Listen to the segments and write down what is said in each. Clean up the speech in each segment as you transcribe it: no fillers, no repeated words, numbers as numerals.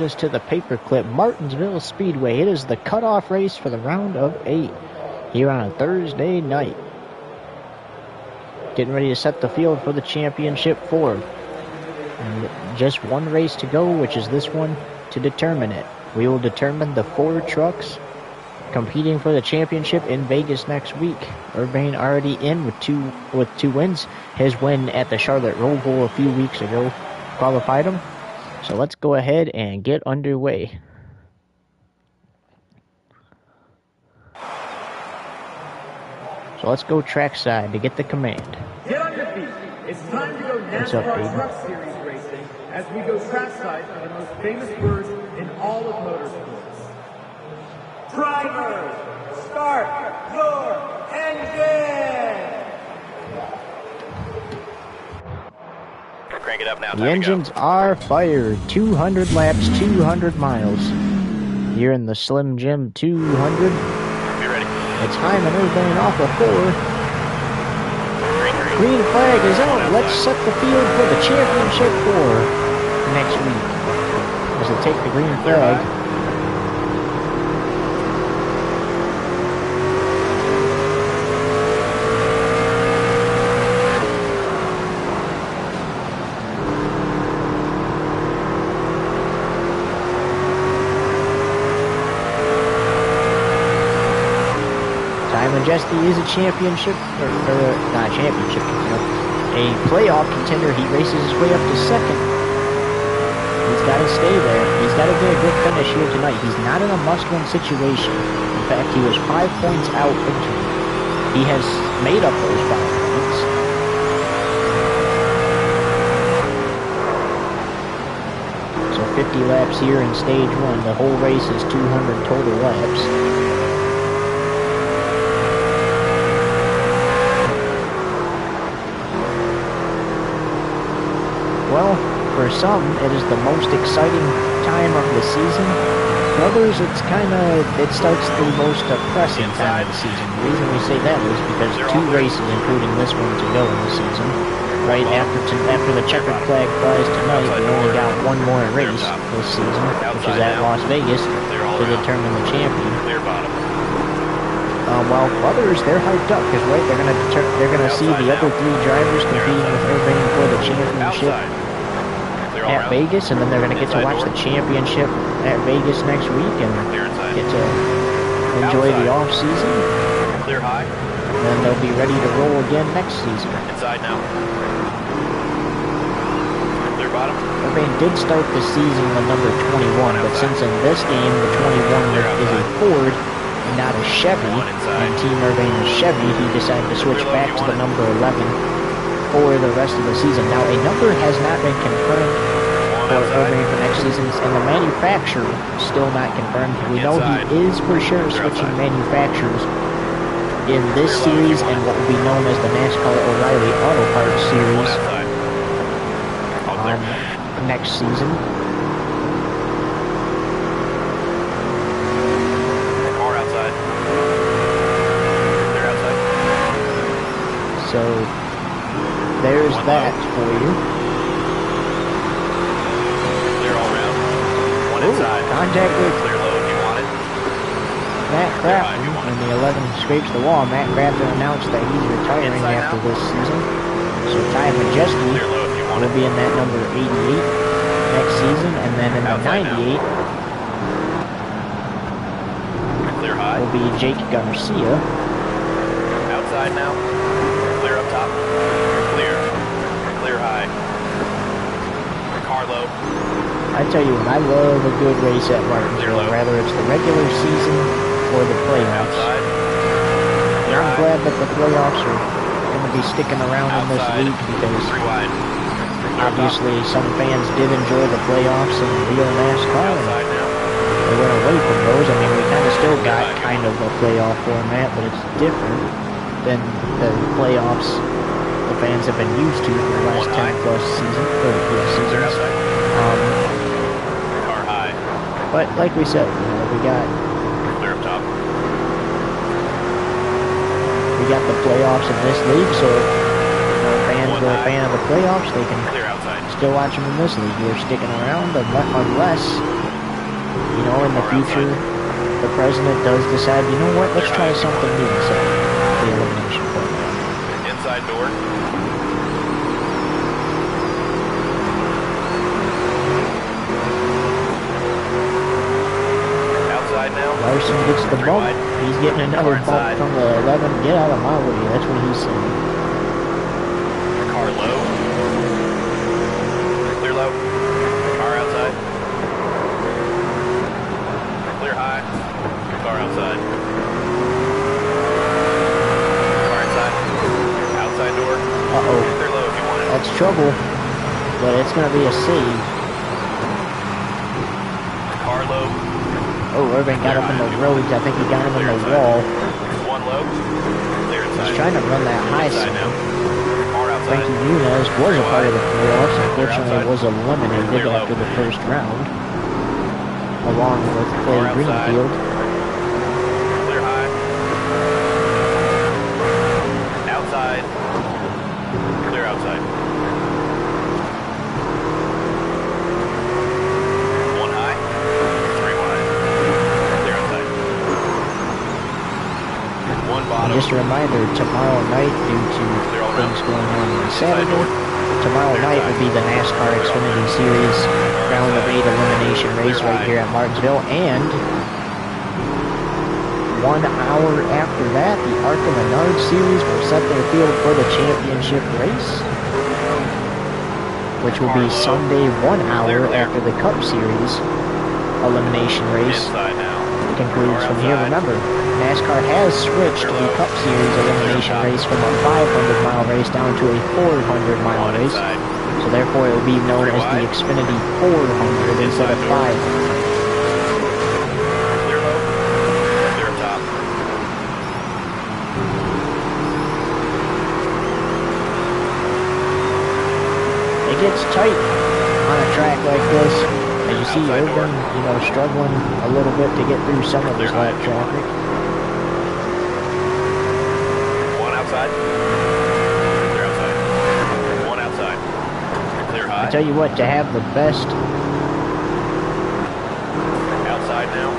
us to the paperclip Martinsville Speedway. It is the cutoff race for the round of 8 here on a Thursday night. Getting ready to set the field for the championship 4. And just one race to go, which is this one, to determine it. We will determine the 4 trucks competing for the championship in Vegas next week. Urbane already in with two wins. His win at the Charlotte Roval a few weeks ago qualified him. So let's go ahead and get underway. So let's go trackside to get the command. Get on your feet. It's time to go NASCAR Truck Series racing as we go trackside for the most famous birds in all of motorsports. Drivers, start your engine! Crank it up now. The engines are fired. 200 laps, 200 miles. Here in the Slim Jim 200. Be ready. It's Hyman Urbane off of 4. Green flag is out. Let's set the field for the championship 4 next week. As they take the green flag. Majesty is a championship, or not a championship, a playoff contender. He races his way up to 2nd. He's got to stay there. He's got to get a good finish here tonight. He's not in a must-win situation. In fact, he was 5 points out. He has made up those 5 points. So 50 laps here in stage 1. The whole race is 200 total laps. Well, for some, it is the most exciting time of the season. For others, it starts the most depressing time of the season. The reason we say that is because 2 races, including this one, to go in the season. Right after the checkered flag flies tonight, we only got one more race this season, which is at Las Vegas, to determine the champion. While others, they're hyped up because they're gonna see the other 3 drivers competing with Urbane for the championship at Vegas, and then they're going to get to watch the championship at Vegas next week and get to enjoy the off season. Clear high. And then they'll be ready to roll again next season. Inside now. Clear bottom. Urbane did start the season with number 21, but since in this game the 21 is a Ford and not a Chevy, and Team Urbane is Chevy, he decided to switch back to the number 11 for the rest of the season. Now, a number has not been confirmed for Urbane for next season, and the manufacturer still not confirmed. We know he is for sure switching manufacturers in this series and what will be known as the NASCAR O'Reilly Auto Parts Series next season. Car outside. They're outside. So there's that for you. Contact with clear low if you want it. Matt Craftsman, and the 11 scrapes the wall. Matt Craftsman announced that he's retiring after this season. So Ty Majeski will be in that number 88 next season, and then in the 98 clear high will be Jake Garcia. Outside now. Clear up top. Clear. Clear high. Car low. I tell you what, I love a good race at Martinsville, whether it's the regular season or the playoffs. And I'm glad that the playoffs are going to be sticking around in this league because obviously some fans did enjoy the playoffs in real NASCAR. They went away from those. I mean, we kind of still got kind of a playoff format, but it's different than the playoffs the fans have been used to for the last 10 plus seasons. But like we said, we got clear up top. We got the playoffs in this league, so fans are a fan of the playoffs, they can still watch them in this league. They're sticking around unless you know, in the future, the president does decide, you know what, let's try something new instead of the elimination format. Inside door. Outside now. Larson gets the Three bump. wide. He's getting another bump Inside. from the 11. Get out of my way. That's what he's saying. Car low. Clear low. Car outside. Clear high. Car outside. Car inside. Outside door. Uh-oh. Clear low if you want it. That's trouble, but it's going to be a save. Car low. Oh, Irving got him in the roads. I think he got him in the wall. One low. Clear inside. He's trying to run that high Inside side. now. Car outside. Frankie Muniz was a part of the playoffs. Unfortunately, was eliminated after the first round, along with Clay Car outside. Greenfield. Clear high. Outside. Clear outside. One high. Three wide. Clear outside. One And bottom. just a reminder, tomorrow night, due to things going on Saturday, tomorrow night will be the NASCAR Xfinity Series round of 8 elimination race right here at Martinsville, and 1 hour after that, the ARCA Menard Series will set their field for the championship race, which will be Sunday 1 hour after the Cup Series elimination race Inside now. concludes from here. Remember, NASCAR has switched the Cup Series elimination race from a 500-mile race down to a 400-mile race, Inside. so therefore it will be known as the Xfinity 400 instead of 500. Clear low. Clear top. It gets tight on a track like this. As you see, Irvin, you know, struggling a little bit to get through some of his lap traffic. One outside. Clear outside. One outside. Clear high. I tell you what, to have the best Outside now.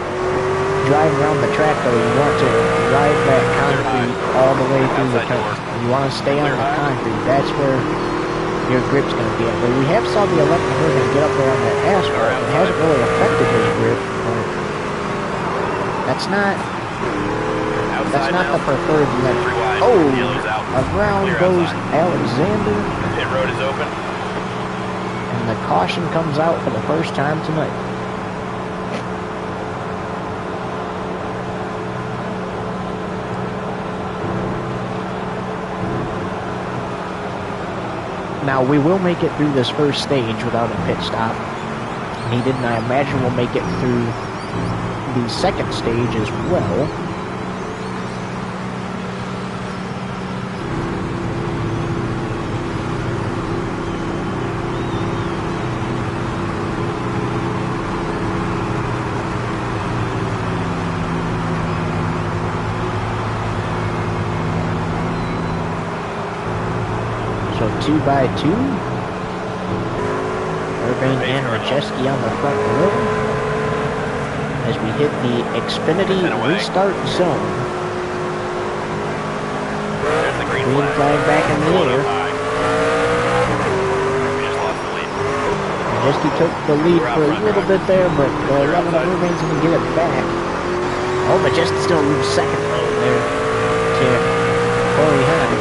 drive around the track, though, you want to ride that concrete all the way through the turn. You want to stay on the concrete. That's where your grip's going to be at. But we have saw the electric movement get up there on that asphalt. It hasn't really affected his grip, but that's not the preferred limit. Oh, around goes Alexander, Pit road is open. and the caution comes out for the first time tonight. Now, we will make it through this first stage without a pit stop. Needed, and I imagine we'll make it through the second stage as well. So 2 by 2. Irvine and Macheski on the front row as we hit the Xfinity restart zone. There's the green flag back in the air. We just lost the lead. Macheski took the lead for a little bit there, but Irvine's going to get it back. Oh, Majeski still moves second though there to Corey Hahn.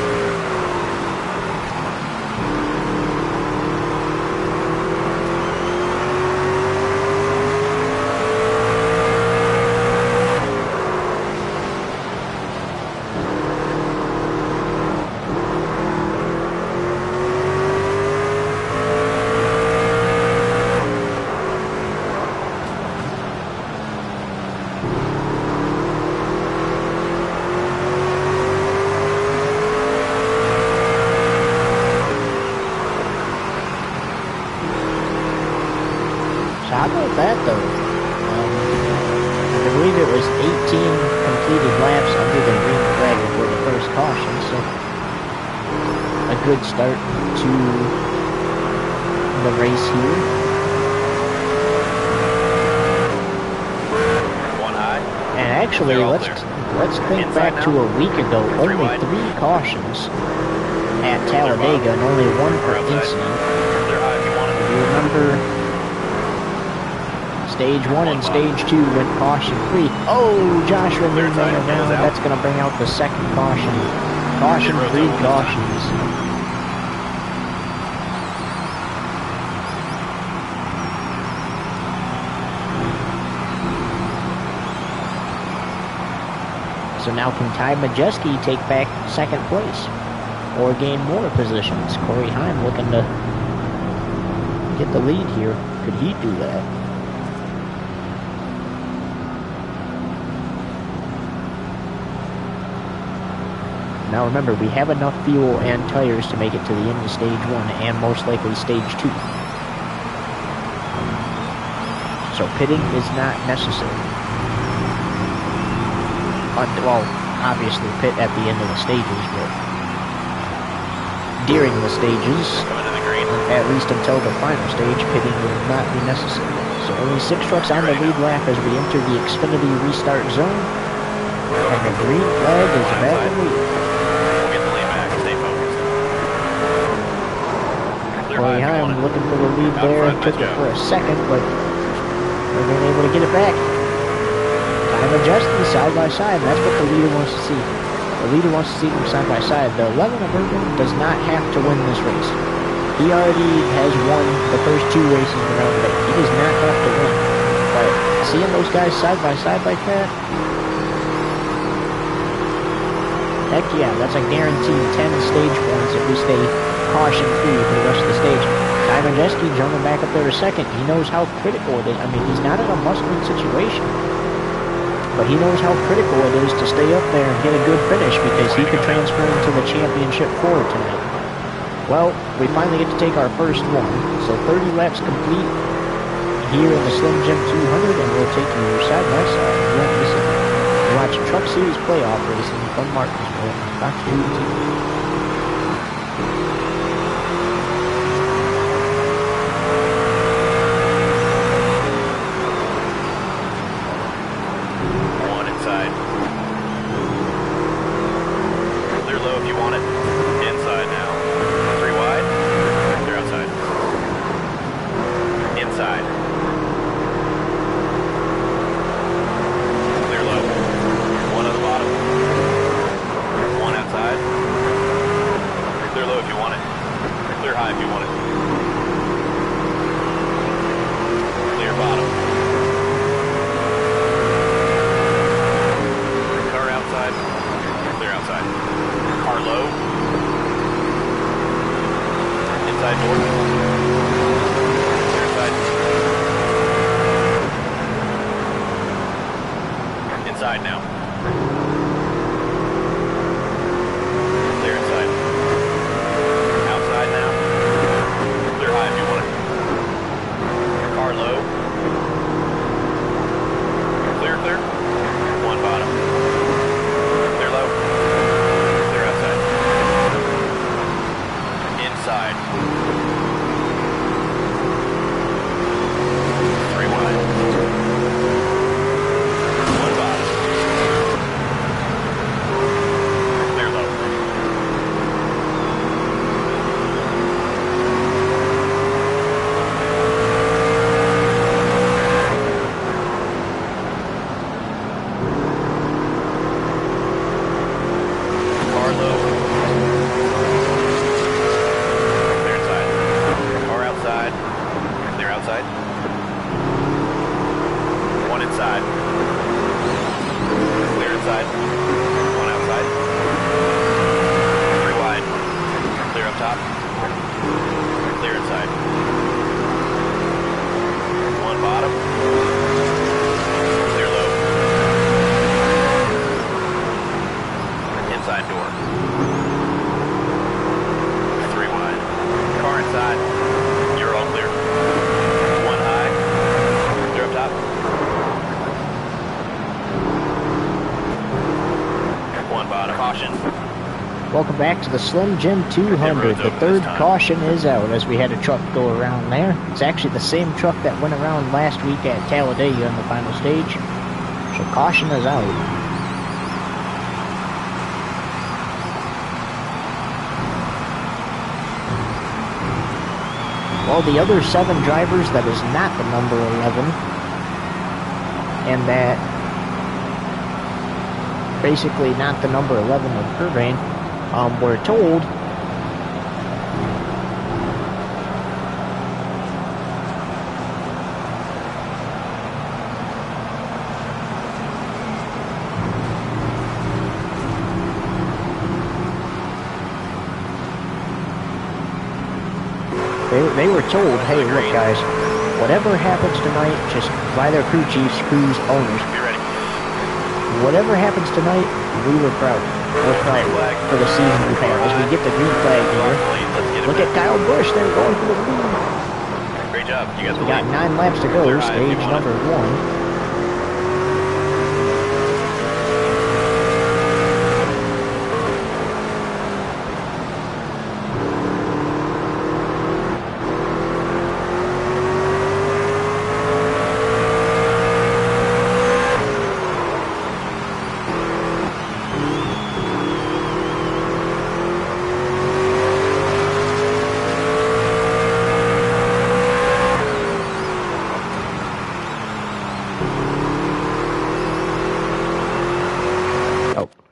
How about that, though? I believe it was 18 completed laps under the green flag before the first caution, so a good start to the race here. Actually, let's think back to a week ago. Only 3 cautions at Talladega and only 1 for Incident. Do you remember? Stage 1 and Stage 2 went caution-free. Oh, Joshua Newman around. That's going to bring out the second caution. Caution-free cautions. So now can Ty Majeski take back second place or gain more positions? Corey Heim looking to get the lead here. Could he do that? Now remember, we have enough fuel and tires to make it to the end of Stage 1 and most likely Stage 2. So pitting is not necessary. Well, obviously pit at the end of the stages, but during the stages, at least until the final stage, pitting will not be necessary. So only 6 trucks on the lead lap as we enter the Xfinity restart zone, and the green flag is back in lead. Corey Heim looking for the lead there, took it for a second, but they've been able to get it back. Time adjusting side by side, that's what the leader wants to see. The leader wants to see them side by side. The 11 of Urban does not have to win this race. He already has won the first 2 races around the day. He does not have to win. But seeing those guys side by side like that, heck yeah, that's a guaranteed 10 stage points if we stay caution-free for the rest of the stage. Ty Majeski jumping back up there to second. He knows how critical it is. I mean, he's not in a must-win situation, but he knows how critical it is to stay up there and get a good finish because he could transfer into the championship 4 tonight. Well, we finally get to take our first one. So 30 laps complete here in the Slim Jim 200, and we'll take you side by side. You won't miss it. You're watching Truck Series playoff racing from Martinsville on Fox 2 TV. Welcome back to the Slim Jim 200. The third caution is out as we had a truck go around there. It's actually the same truck that went around last week at Talladega in the final stage. So caution is out. Well, the other 7 drivers, that is not the number 11. And that basically not the number 11 of Irvine, we're told they were told, hey, look guys, whatever happens tonight, just by their crew chiefs, crews, owners, whatever happens tonight, we were proud. We're proud for the season we've had. As we get the green flag here, look at Kyle Busch, they're going for the lead. Great job, you got the We got 9 laps to go, stage number 1.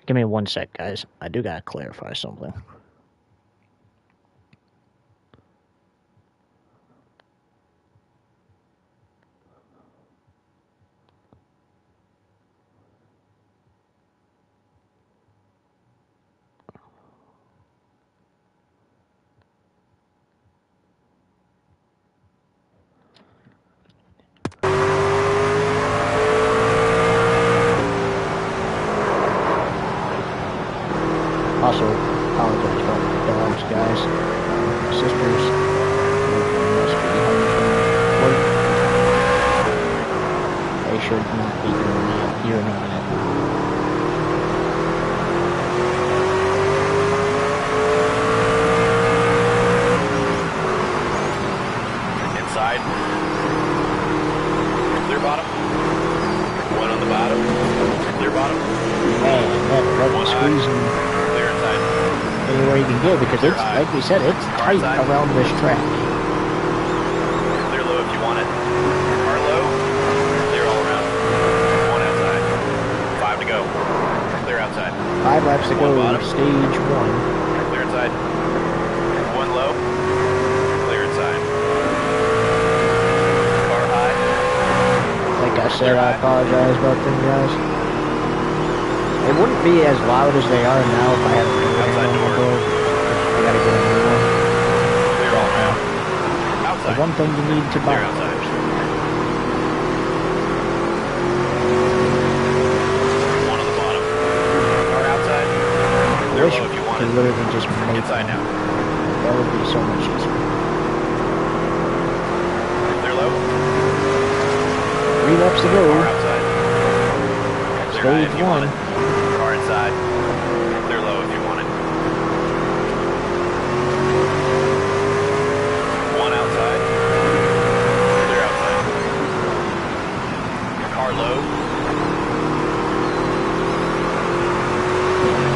Give me 1 sec, guys. I do gotta clarify something. Also, apologize about my dogs, guys. My sisters must be home from work. They should not be doing that here in a minute. Inside. Clear bottom. 1 on the bottom. Clear bottom. Man, that squeezing anywhere you can go, because it's, like we said, it's tight around this track. Clear low if you want it. Car low. Clear all around. 1 outside. 5 to go. Clear outside. 5 laps to go, stage 1. Clear inside. 1 low. Clear inside. Car high. Like I said, I apologize about them, guys. It wouldn't be as loud as they are now if I had a outside door. I gotta get a new one. Clear all around. Outside. The one thing you need to buy. Clear outside. 1 on the bottom. Car outside. Clear low if you want it. Literally just make inside now. That would be so much easier. Clear low. 3 laps to go. Car outside. Clear high if you want it. Car inside. Clear low if you want it. 1 outside. Clear outside. Car low.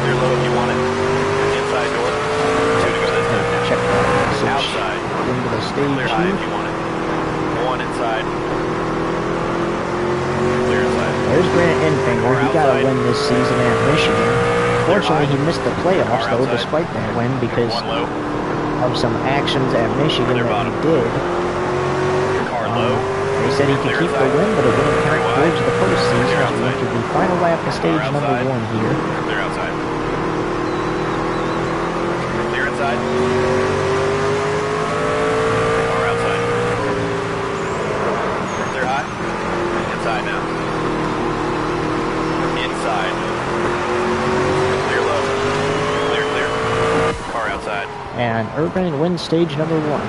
Clear low if you want it. Inside door. 2 to go this time. Check that. Outside. Into the stage. Clear high if you want it. 1 inside. Clear inside. There's Grant Enfinger. He got a win this season at Michigan. Fortunately, he missed the playoffs, though, despite that win, because of some actions at Michigan that he did. They said he could keep the win, but it wouldn't count towards the postseason as we went to the final lap of stage number 1 here. Clear outside. Clear inside. Car outside. Clear high. Inside now. Inside. Clear low. Clear, clear. Car outside. And Irvine wins stage number 1.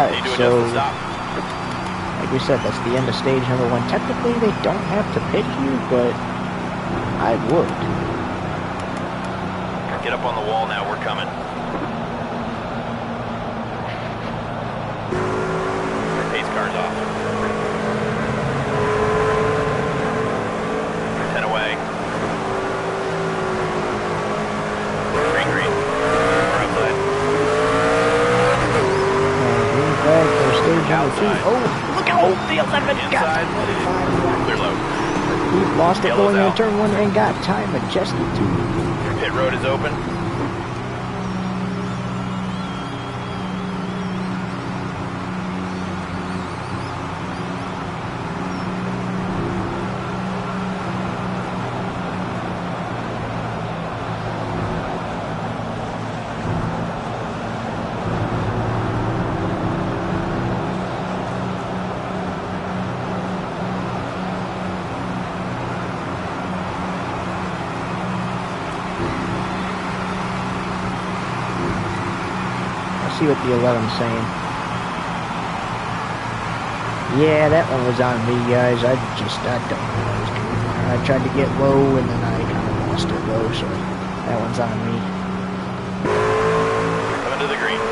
Alright, Need to so adjust the stop. like we said, that's the end of stage number 1. Technically, they don't have to pit here, but I would. Get up on the wall now, we're coming. Pace car's off. 10 away. Green, green. We're outside. Green flag for stage number 2. Outside. Oh, look at Oldfield! I've been got Inside. Clear low. He lost it Yellow's going into out. turn 1 and got time adjusted to. Pit road is open. See what the 11's saying. Yeah, that one was on me, guys. I don't know what I was doing there. I tried to get low, and then I kind of lost it low, so that one's on me. Coming to the green.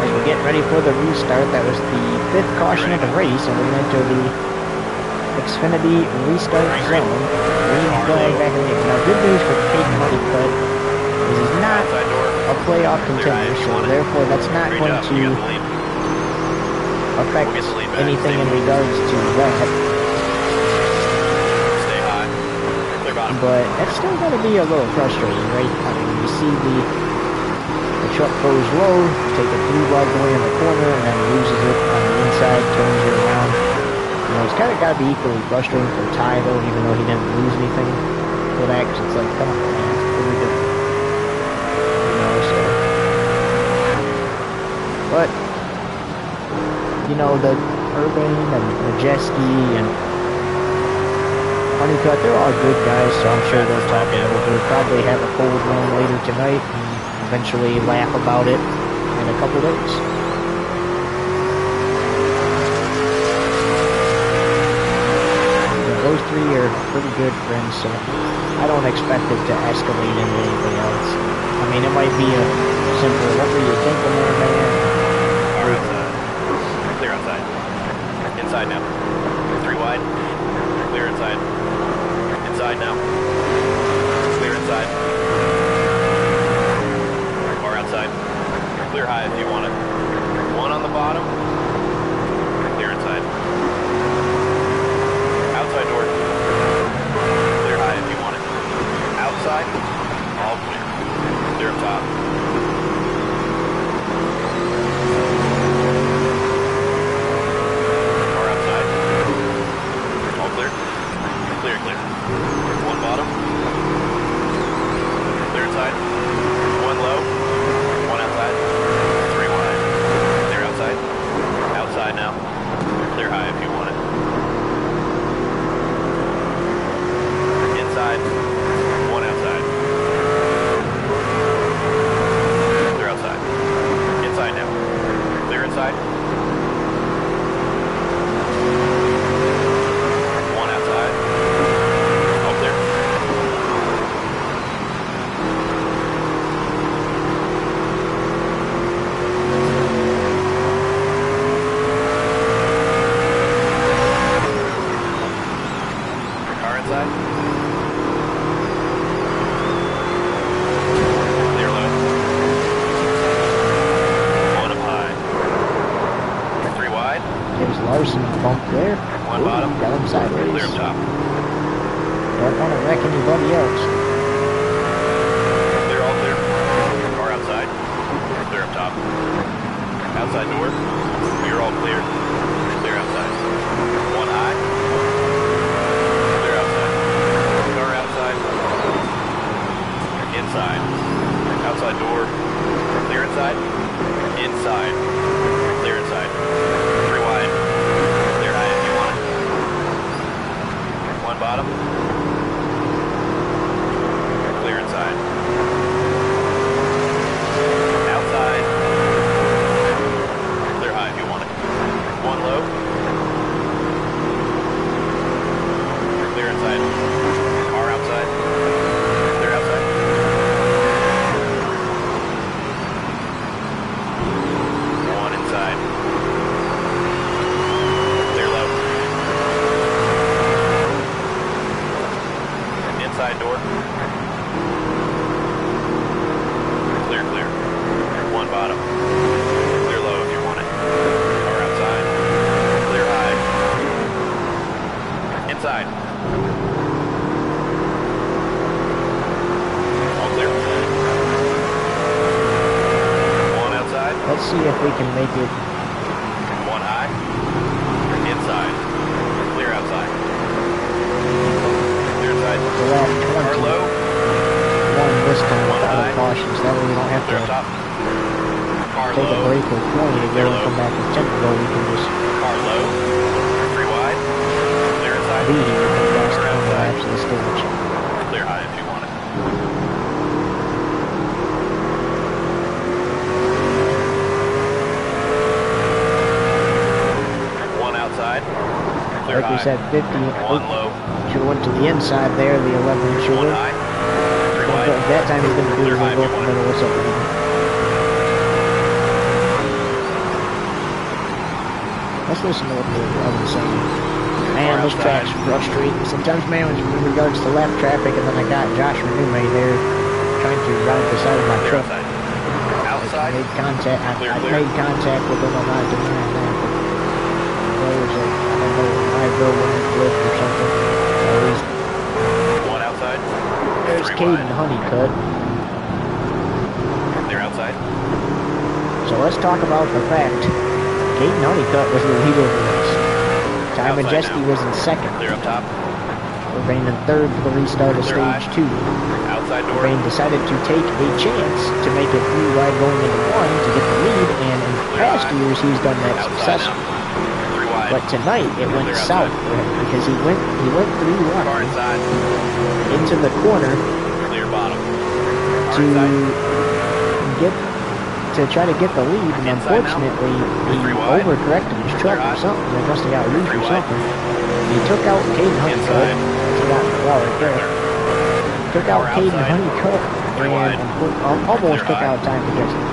As we get ready for the restart, that was the 5th caution of the race, and we're going to enter the Xfinity restart zone. Green flag back in the Now, good news for Peyton Honeycutt is he's not Outside door. a playoff contender, so therefore that's not Great going job. You to got the lead. affect We'll get the lead back. anything Stay in close. regards to that. Stay high. Clear bottom. But that's still going to be a little frustrating, right? I mean, you see the truck goes low, take a 3 wide going in the corner, and then loses it on the inside, turns it around. You know, it's kind of got to be equally frustrating for Ty, though, even though he didn't lose anything for that, because it's like, come on, man, what are we doing? You know, so. But, you know, the Urban and Majeski and Honeycutt, they're all good guys, so I'm sure they'll talk it over. Probably have a cold one later tonight and eventually laugh about it in a couple days. Those 3 are pretty good friends, so I don't expect it to escalate into anything else. I mean, it might be a simple, what were you thinking there, man? Car outside. Clear outside. Inside now. 3 wide. Clear inside. Inside now. Clear inside. Car outside. Clear high if you want it. 1 on the bottom. Clear inside. Outside door. Clear high if you want it. Outside. All clear. Clear up top. Car outside. All clear. Clear, clear. 1 bottom. Clear inside. 1 low. 1 outside. 3 wide. Clear outside. Outside now. Clear high if you want it. Inside. 1 outside. Clear outside. Inside now. Clear inside. 1 outside. All clear. Car inside. Clear low. 1 up high. 3 wide. There's Larson bump there. 1 bottom. Got him sideways. Clear up top. Don't want to wreck anybody else. Clear, all clear. Car outside. Clear up top. Outside door. You're all clear. Clear outside. 1 high. Clear outside. Car outside. Inside. Outside door. Clear inside. Inside. Clear inside. 3 wide. Clear high if you want it. 1 bottom. Clear inside. Outside. we can make it. One high. Inside. Clear outside. Clear inside. The lap Car 20. low. One this time One without high. cautions. That way we don't have Clear up to top. Car take a low. break or 20 to Clear go and low. come back with tempo. We can just Car low. 3 wide. Clear inside. lead the last Car 20 outside. laps of the stage. Clear high if you want it. One outside. Clear Like we high. said, 50. One low. Should have went to the inside there, the 11 should One have. high. 3 wide. That time he's going to do Clear is high go if up you the want it. middle. What's up, man? Let's listen to what the oven's saying. Man, Far this outside. track's frustrating. Sometimes, man, in regards to lap traffic, and then I got Josh Renume there trying to ride the side of my Clear truck. outside. I Outside. made contact. Clear, I clear. made contact with him. I'm not denying that. But there was like, I don't know, my bill went lift or something. At least One outside. there's 3 Caden wide. Honeycutt. Clear outside. So let's talk about the fact Caden Honeycutt was the leader of the race. Ty Outside Majeski now. was in second. Clear up top. Urbain in third for the restart of Clear stage high. 2. Outside door. Urbain decided to take a chance to make it 3 wide going into 1 to get the lead, and in past years he's done that Outside successfully. now. 3 wide. But tonight it went Clear south outside. for him because he went 3 Car wide inside. into the corner Clear bottom. Car to inside. try to get the lead, and Inside now. unfortunately he 3 wide. overcorrected his truck Clear or high. something. They must have got loose 3 or wide. something. He took out Caden Honeycutt. Inside. He got well right there. Took out Car Caden outside. Honeycutt 3 wide. and almost Clear took high. out Ty Majeski.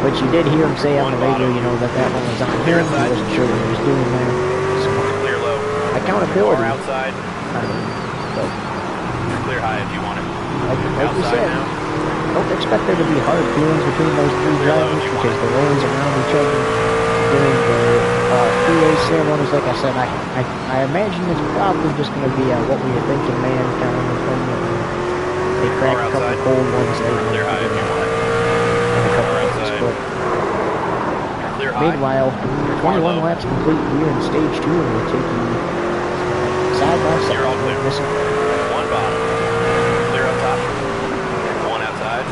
But you did hear him say on One the radio, bottom. you know, that one was on Clear him. He inside. wasn't sure what he was doing there. So Clear low. accountability. Car outside. But Clear high if you want it. like we Outside said, now. don't expect there to be hard feelings between those 3 Clear low drivers if you because want the lanes around each other during the pre-race ceremonies. Like I said, I imagine it's probably just going to be what we were thinking, man, kind of thing. They crack a couple outside. cold ones there. Clear high if you want it. And a couple Car others, outside. but Clear high. meanwhile, 21 low. laps complete here in stage 2, and we'll take you side by side. You're all clear. Listen. One bottom. Clear up top. One outside.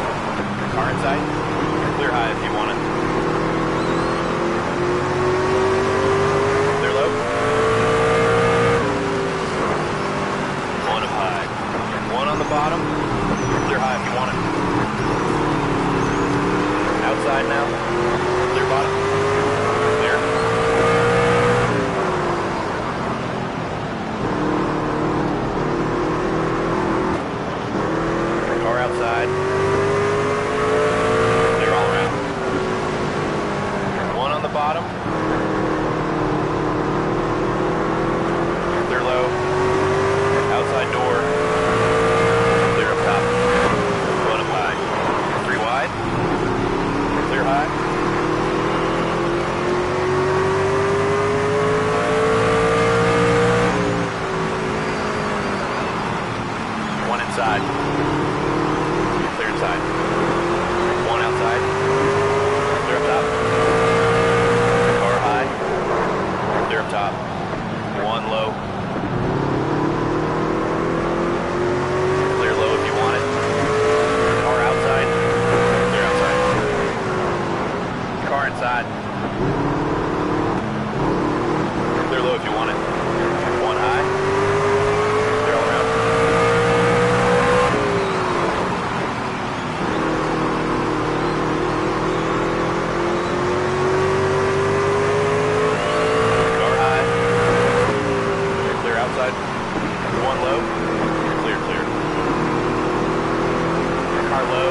Car inside. Clear high if you want it. Clear low. One up high. One on the bottom. Clear high if you want it. Outside now. Clear bottom. Clear. Car outside. Clear all around. One on the bottom. Clear low. Outside door. Clear up top. One up high. 3 wide. Clear high. One inside. Clear inside. One outside. Clear up top. Car high. Clear up top. One low. Clear low if you want it. Car outside. Clear outside. Car inside. Clear low if you want it. One high. Clear all around. Car high. Clear outside. One low. Clear, clear. Car low.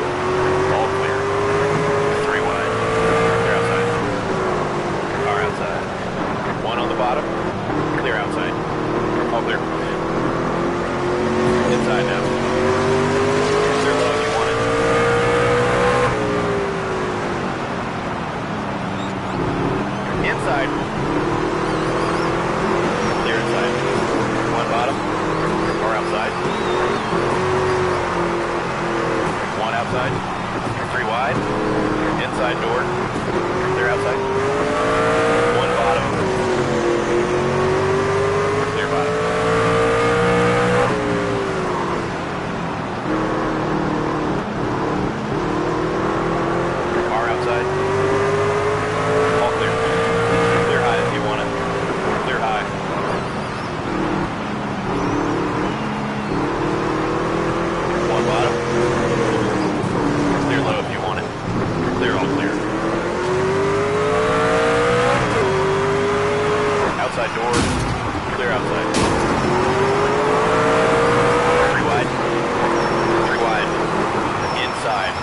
All clear. 3 wide. Clear outside. Car outside. One on the bottom. Clear outside. All clear. Inside now. Clear low if you want it. Inside. Clear inside. One bottom. Or outside. One outside. 3 wide. Inside. Outside door. Clear outside. One bottom. Clear bottom. Car outside. All clear. Clear high if you want it. Clear high. One bottom. Clear low if you want it. Clear, all clear. Outside door. Clear outside. Three wide. Three wide. Inside.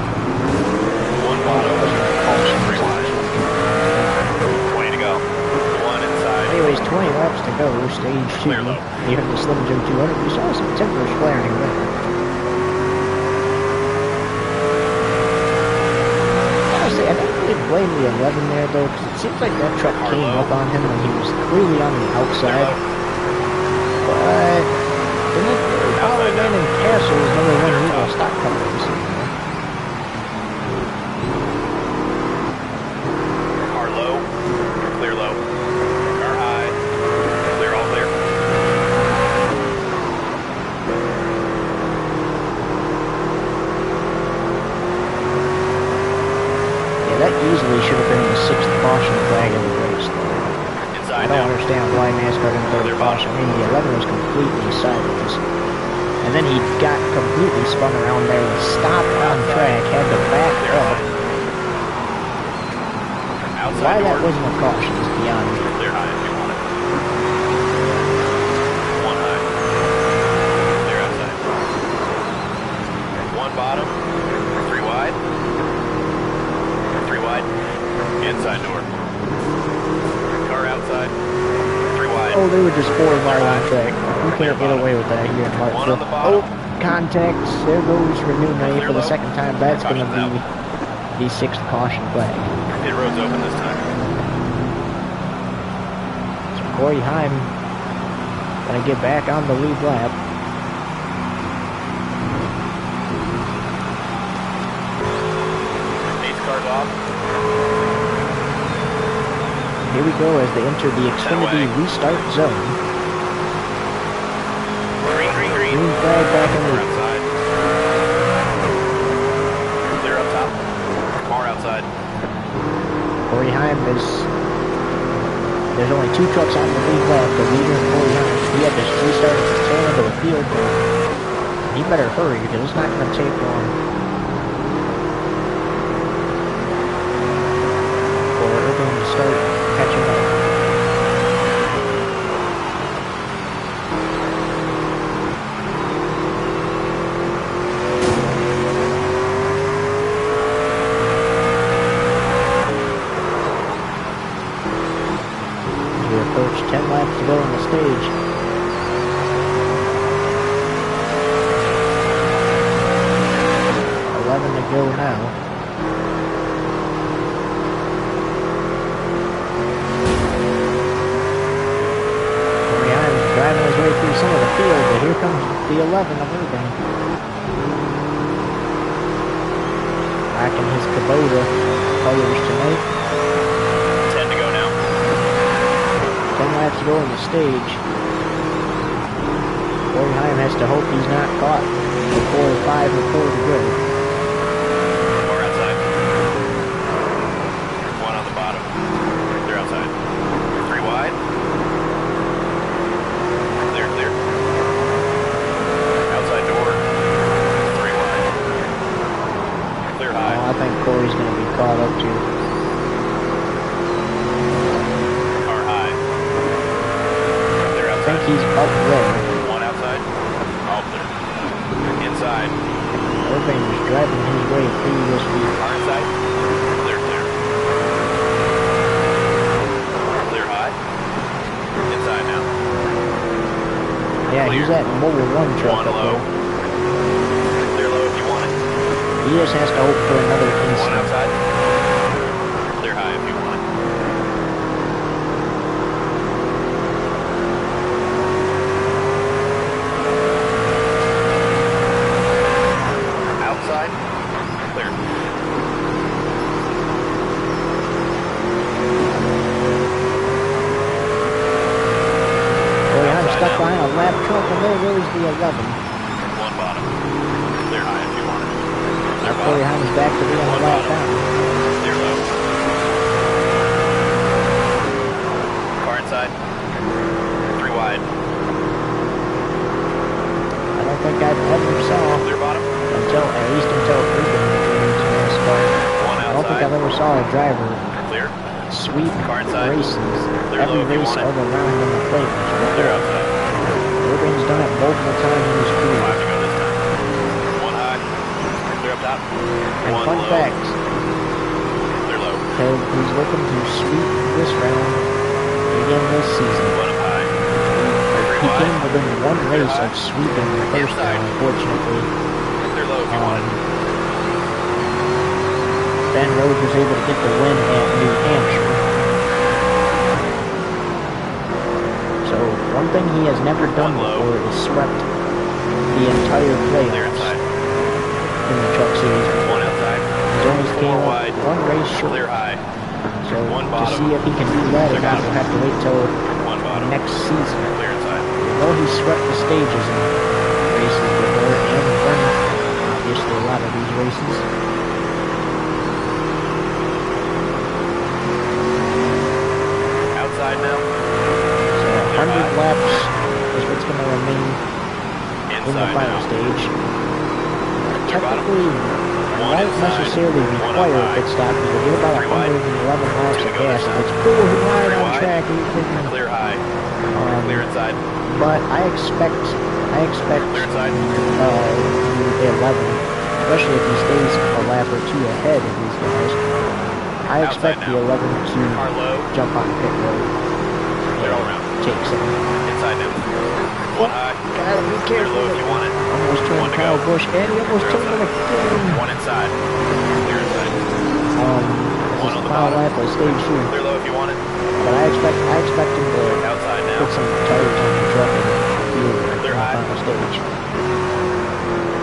One bottom. Three wide. 20 to go. One inside. Anyways, 20 laps to go, stage 2. Clear low. Here at the Slim Jim 200, we saw some tempers flaring there. Honestly, I don't really blame the 11 there, though, because it seems like that truck came up on him when he was clearly on the outside. But the Power Landing Castle is number 1 Eagle stock company. Car low. Clear low. Car high. Clear, all clear. Yeah, that easily should have been the 6th caution flag of the race, though. Inside I don't now. understand why NASCAR didn't go to caution. I mean, the 11 was completely sideways. And then he got completely spun around there and stopped on track, had to back up. Outside Why door. that wasn't a caution is beyond me. Clear high if you want it. One high. Clear outside. One bottom. Three wide. Three wide. Inside door. Car outside. Three wide. Oh, they were just 4 cars on track. You can't get away with that here in One on Martinsville. the bottom. Oh, contacts. There goes Renewme Clear for the low. 2nd time. That's going to Caution's be the 6th caution flag. Pit road's open this time. So Corey Heim going to get back on the lead lap. Eighth car's off. Here we go as they enter the Xfinity restart zone. Green, green, green. Green flag back in Car the outside. Clear up top. Car outside. Corey Heim is... There's only 2 trucks on the lead lap. The leader, Corey Heim, he had to restart at the tail end of the field. He better hurry because it's not going to take long for everyone to start catching up. We approach 10 laps to go on the stage. To go now. Corey Heim is driving his way through some of the field, but here comes the 11 of Urban. Rocking his Kubota colors tonight. 10 to go now. 10 laps to go on the stage. Corey Heim has to hope he's not caught before 5 or 4 to go. Car outside. One on the bottom. They're outside. Three wide. Clear, clear. Outside door. Three wide. Clear high. I think Corey's going to be caught up too. Car high. They're I outside. think he's up there. One outside. All clear. Inside. Urban is driving his way through this field. Car inside. Clear, clear. Clear high. Inside now. Yeah, Clear. he's at mobile 1 truck One up low. there. Clear low if you want it. He just has to hope for another One instant. outside. Clear high if you want it. the 11. One bottom. Clear high if you want it. Clear Now Corey bottom. Haim is back to being a One lap bottom. down. Clear low. Car inside. 3 wide. I don't think I've ever saw, Clear bottom. at least until Ruben joined NASCAR, One I don't think outside. I've ever saw a driver Clear. sweep Car inside. races, Clear every low if you race want it. other round in the playoffs. Clear outside. Ruben's done it multiple times in his 5 career. to go this time. One high. Clear up top. And One fun low. fact, Clear low. he's looking to sweep this round again this season. One up high. He came within one race high. of sweeping the first Inside. round, unfortunately. Clear low if you want it. Ben Rhodes was able to get the win at New Hampshire. So, one thing he has never done One low. before is swept the entire Clear playoffs inside. in the Truck Series. One outside. He's always came up wide. one race short. Clear high. So, One to bottom. see if he can do that, Clear or not, bottom. we'll have to wait till One bottom. next season. Clear inside. Though he swept the stages in races before, and won, obviously, a lot of these races. Outside now. So 100 laps is what's going to remain in the Inside final now. stage. Clear bottom. Technically, One won't inside. necessarily One require up a high. pit stop because you get about 3 wide. 111 laps Two of to go gas. this And time. it's cool who ride 3 on wide. track. Everything. Clear high. Clear inside. But I expect Clear inside. the 11, especially if he stays a lap or two ahead of these guys. I expect Outside the now. 11 to Car low. jump on pit road. Clear all around. Take some. Inside now. One high. Gotta be Clear careful. low if you want it. Almost One turned to Kyle go. Busch, and he almost Clear turned him again. One inside. Clear inside. This One is on the the final bottom. lap of stage 2. Clear low if you want it. But I expect him to Outside now. put some tires on the truck and fuel in Clear the high. final stage.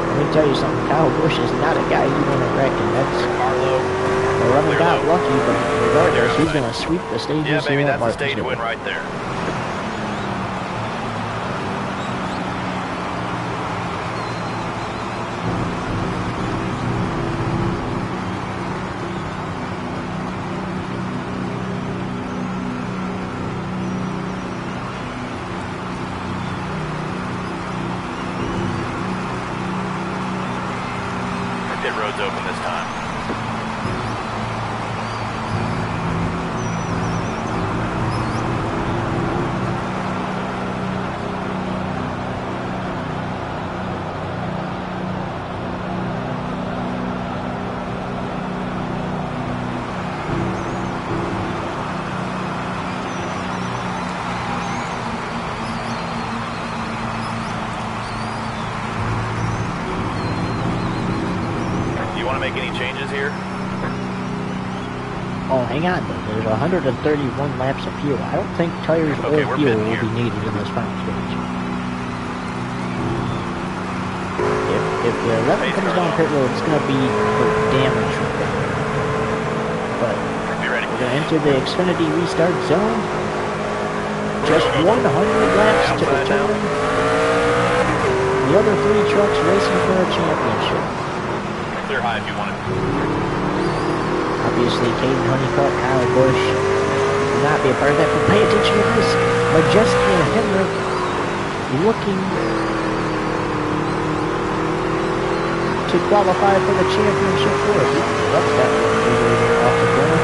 Let me tell you something, Kyle Busch is not a guy you want to wreck, and that's Car low. the 11 Clear got low. lucky, but regardless, he's outside. going to sweep the stages Yeah, maybe here at that's a stage Martinsville. win right there. Pit road's open this time. Do you want to make any changes here? Oh, hang on, though. There's 131 laps of fuel. I don't think tires Okay, or we're fuel pitting will here. be needed in this final stage. If the 11 Pace comes car down though. pit road, it's going to be for damage repair. But Be ready. we're going to enter the Xfinity restart zone. Just 100 laps to Outside now. determine the other 3 trucks racing for a championship. Clear high if you want it. Obviously, Caden Honeycutt, Kyle Busch will not be a part of that, but pay attention to this. Majeski and Hendrick looking to qualify for the championship race. That's that one off the corner.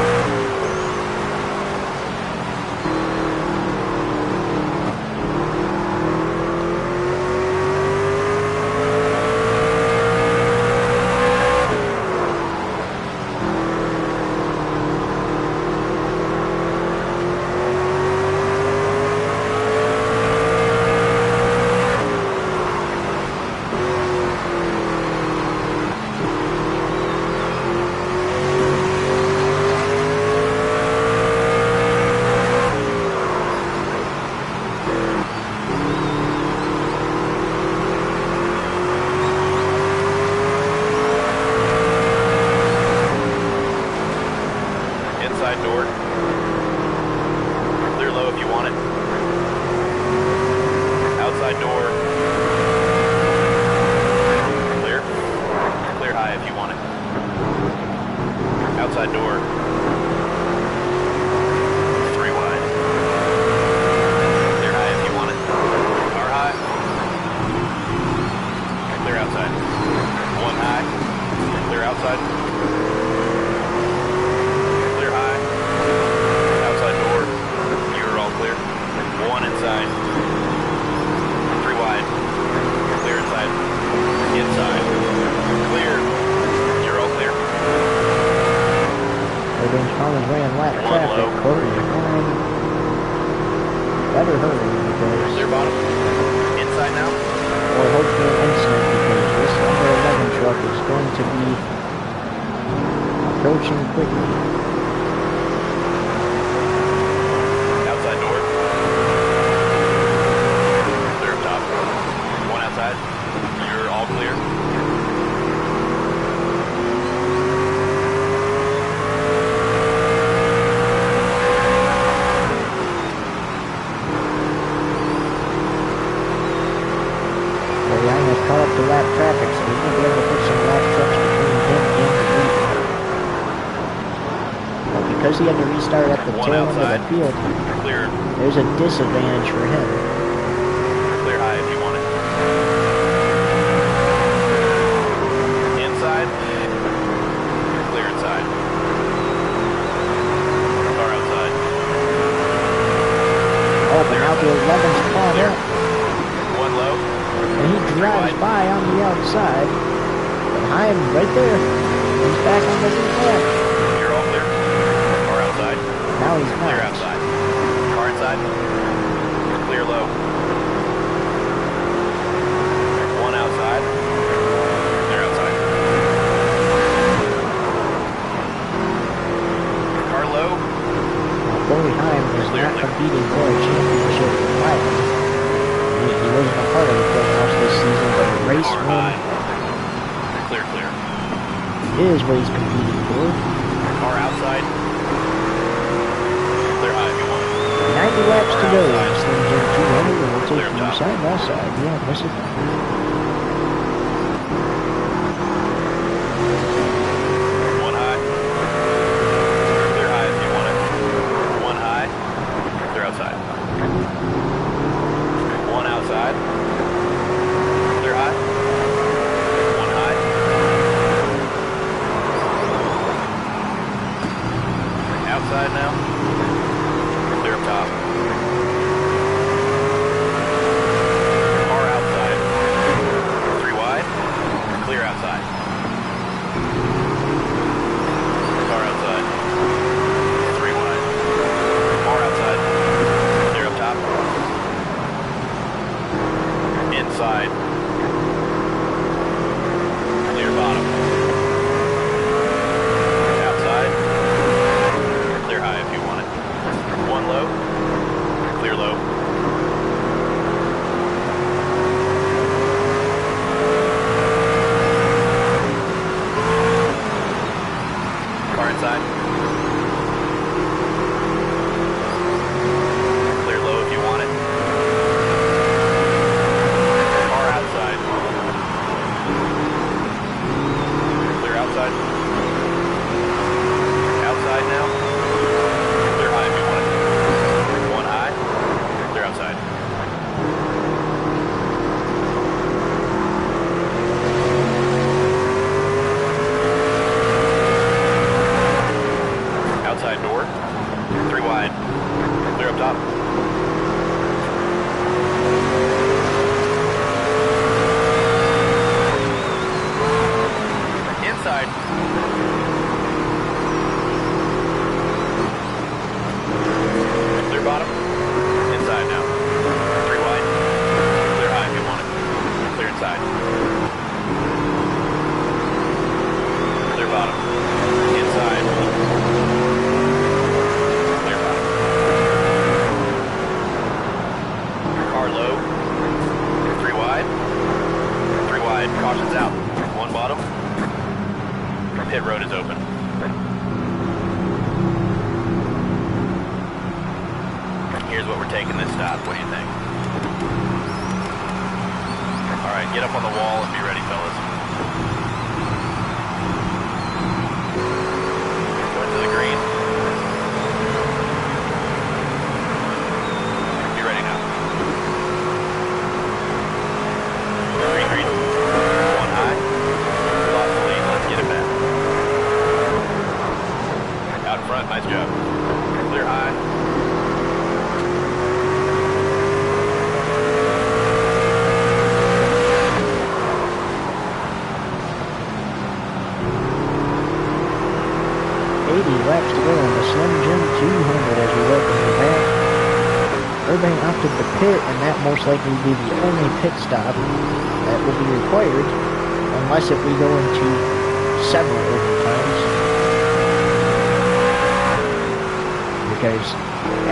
Inside door. Clear low if you want it. Outside door. Outside door. 3 wide. Clear high if you want it. Car high. Clear outside. 1 high. Clear outside. Clear high. Outside door. You are all clear. 1 inside. 3 wide. Clear inside. Inside. Clear. You're all clear. Everything's probably ran lap traffic. Corey, better hurry because... Clear bottom. Inside now. Or hopefully an incident because this number 11 truck is going to be approaching quickly. Outside door. Clear up top. 1 outside. You're all clear. Caught up to lap traffic, so he's going to be able to put some lap trucks between him and the lead. But because he had to restart at the tail end of the field, Clear. there's a disadvantage for him. Clear high if you want it. Inside. Clear inside. Car outside. Oh, but now the 11's caught up. 1 low. And he drives by on the outside. But Heim right there. He's back on the lead lap. You're all clear. Car outside. Now he's not. Clear outside. Car inside. Clear low. 1 outside. Clear outside. Car low. Corey Heim is not competing for a championship title. He wasn't a part of the playoffs this season, but a race win Clear, clear. is what he's competing for. Car outside. Clear high if you want it. 90 laps to go. Outside. This thing's in 200, and we'll take Clear you top. side by side. Yeah, this is... 1 high. Clear high if you want it. 1 high. Clear outside. 1 outside. Clear high. 1 high. Outside now. Clear up top. Car outside. 3 wide. Clear outside. Car outside. 3 wide. Car outside. Clear up top. Inside. Clear bottom. Outside. Clear high if you want it. 1 low. Clear low. Car inside. Clear low if you want it. Car outside. Clear outside. Outside now. Clear high if you want it. 1 high. Clear outside. Outside door. 3 wide. Clear up top. Inside. Clear bottom. Inside now. 3 wide. Clear high if you want it. Clear inside. Clear bottom. Inside. Clear bottom. Car low. 3 wide. 3 wide. Caution's out. 1 bottom. Pit road is open. Here's what we're taking this stop. What do you think? All right, get up on the wall and be ready, fellas. laps to go on the Slim Jim 200 as we welcome you back. Urban opted to pit, and that most likely will be the only pit stop that will be required, unless if we go into several overtimes. Because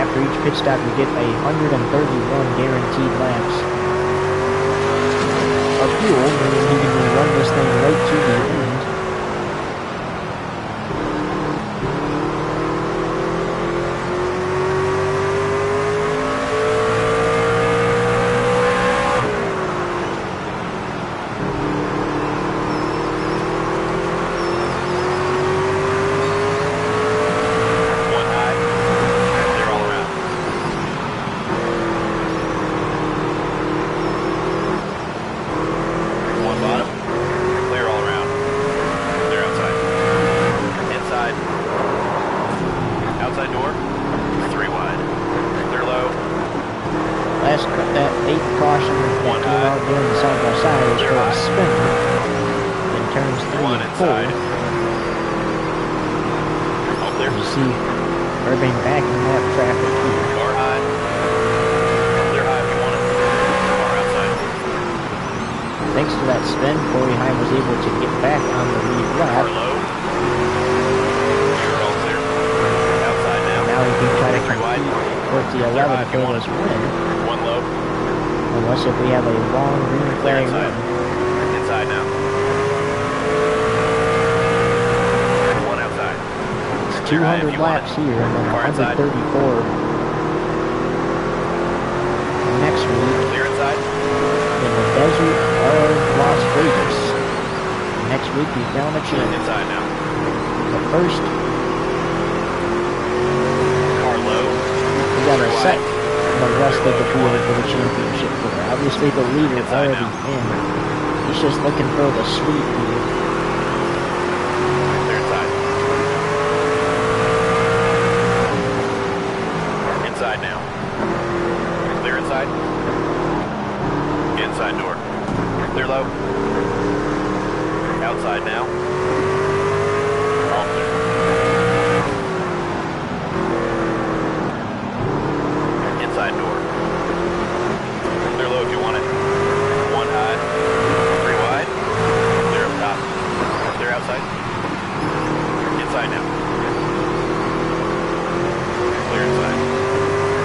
after each pit stop you get 131 guaranteed laps of fuel, meaning you can run this thing right to the end. That 8th caution that came out doing the side-by-side is for a spinner in turns 3 and 4. You see Irving back in that traffic here. Car high. Clear high if you want it. Car outside. Thanks to that spin, Corey Hine was able to get back on the lead lap. Car low. You're all clear. Outside now. Now he can try to compete towards the 11th bonus win. One low. Unless if we have a long green flag run. Inside now. One outside. It's 200 laps here and then 134 next week. Clear inside. In the desert of Las Vegas. Next week we found a champ. Inside now. The first. Car low. We got a set. The rest of the field for the championship tour. Obviously the leader already in. He's just looking for the sweet here. Clear inside. Inside now. Clear inside. Inside door. Clear low. Outside now. All clear. Inside door. Clear low if you want it. One high. 3 wide. Clear up top. Clear outside. Inside now. Clear inside.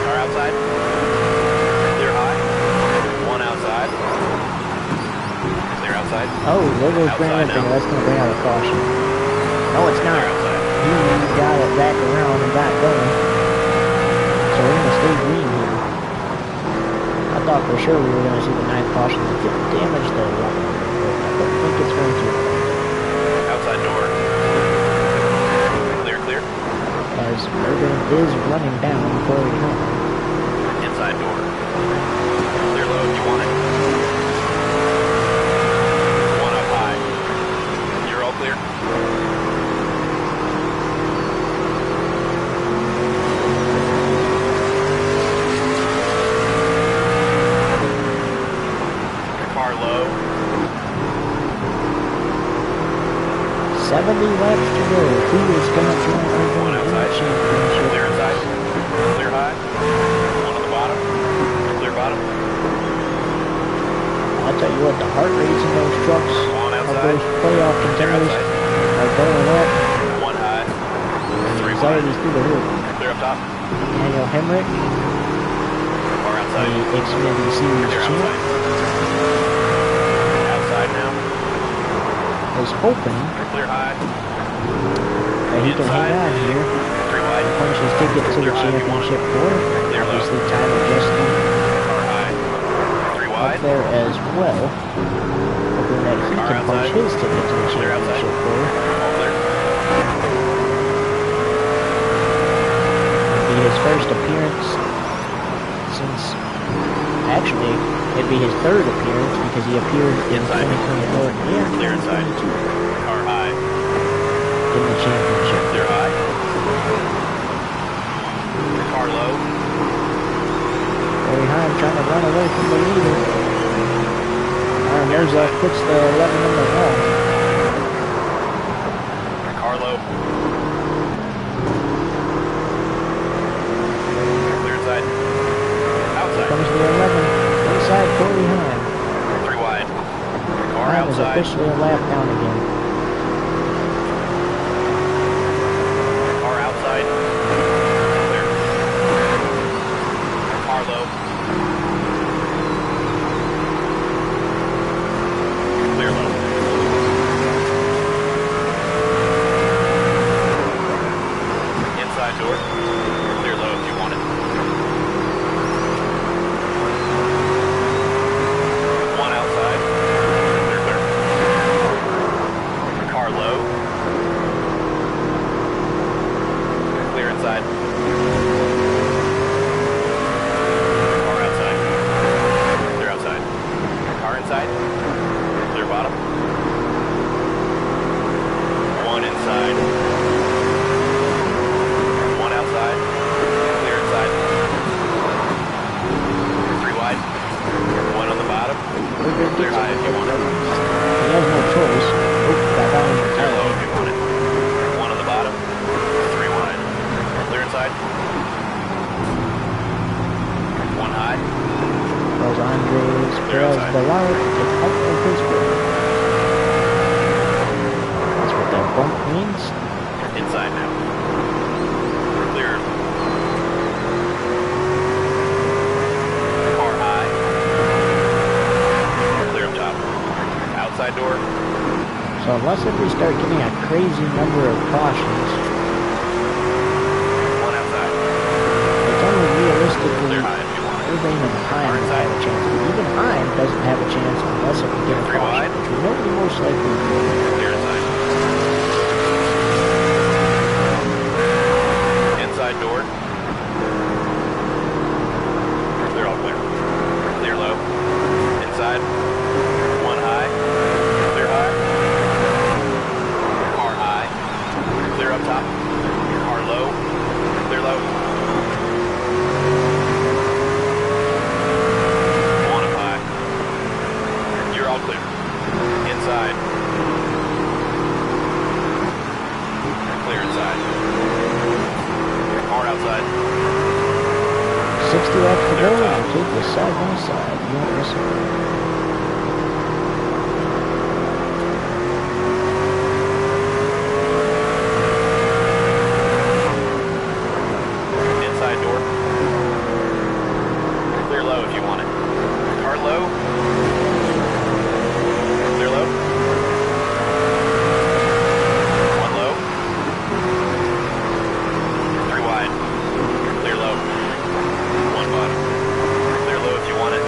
Car outside. Clear high. One outside. Clear outside. Oh, there goes Brandon. That's going to bring out a caution. No, it's not. He got it back around and got going. So we're going to stay green here. I thought for sure we were going to see the 9th caution that did damage the line. I don't think it's going to. Outside door. Clear, clear. As Urban is running down Corey Hine. Inside door. Clear low if you want it. One up high. You're all clear. Car low. 70 laps to go. Who is going to join Urban One in the outside. championship? Clear inside. Clear high. One on the bottom. Clear bottom. I'll tell you what, the heart rates in those trucks One of outside. those playoff Clear contenders outside. are going up. One high. 3 wide. Anxiety's through the roof. Clear up top. Daniel Hemrick, Car the outside. Xfinity Series Clear champ, outside. Outside now. is hoping Clear high. that he can hang on here, 3 wide. punch his ticket to the championship floor. Obviously, Tyler Justin Car high. 3 up wide. there as well, hoping that he Car can punch outside. his ticket to the Clear outside. championship floor. All clear. It'd be his first appearance since, actually, it'd be his 3rd appearance because he appeared in Inside. 2024 and Clear inside. 2022 Car high. in the championship. Clear high. Car low. Corey Hine trying to run away from the leader. Aaron Mozart puts the 11 in the wall. Car low. officially a lap down again. Car outside. Clear. Car low. Clear low. Inside door. Clear low if you want it. One outside. Clear, clear. Car low. Clear inside. Car outside. Clear outside. Car inside. Clear bottom. One inside. One outside. Clear inside. Three wide. One on the bottom. Clear high if you want it. He has no choice. Oh, got down in the Clear tire. low if you want it. One on the bottom. Three wide. Clear inside. One high. Los Andres Clear Perez outside. Velar to out of Pittsburgh. That's what that bump means. Inside now. Clear. Car high. Clear up top. Outside door. So unless if we start getting a crazy number of cautions, One outside. it's only realistically Clear high if you want it. Irvine and Heim that have a chance. But even Heim doesn't have a chance unless if we get a Three caution, wide. which we know we most likely will. Clear inside. Inside door. Clear all clear. Clear low. Inside. One high. Clear high. Car high. Clear up top. Car low. Clear low. One up high. You're all clear. Inside. Clear inside. Car outside. 60 laps to go, Clear and top. we'll take this side by side. You won't miss it. Inside door. Clear low if you want it. Car low. Clear low. One low. Three wide. Clear low. One bottom. Clear low if you want it.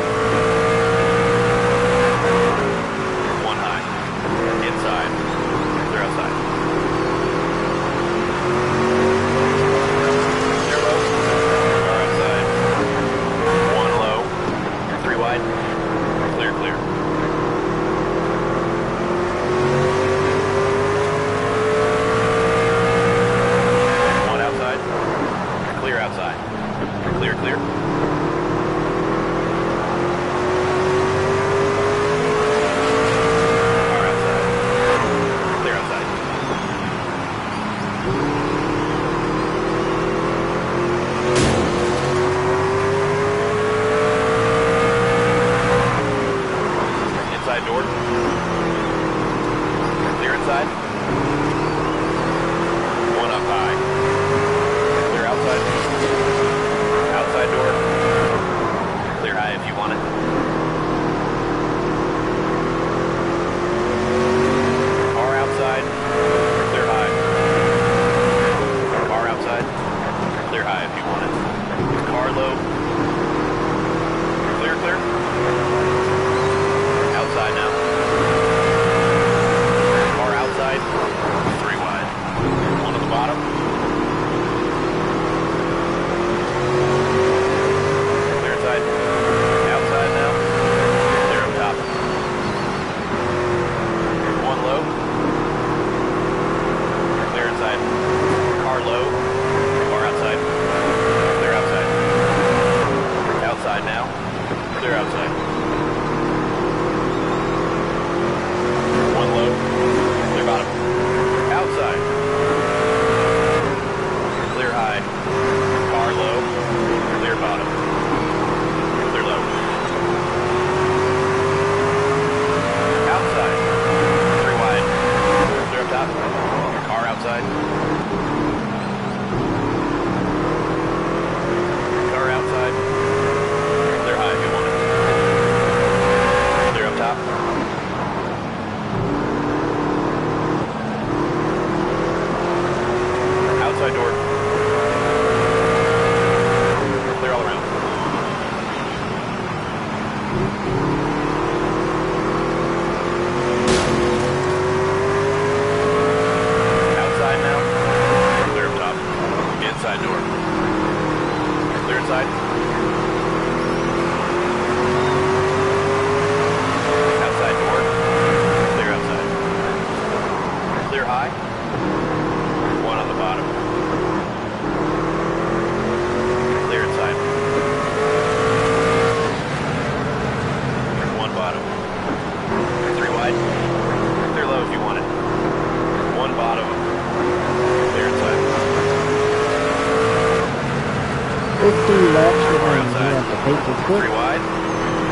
pay for quick, 3 wide.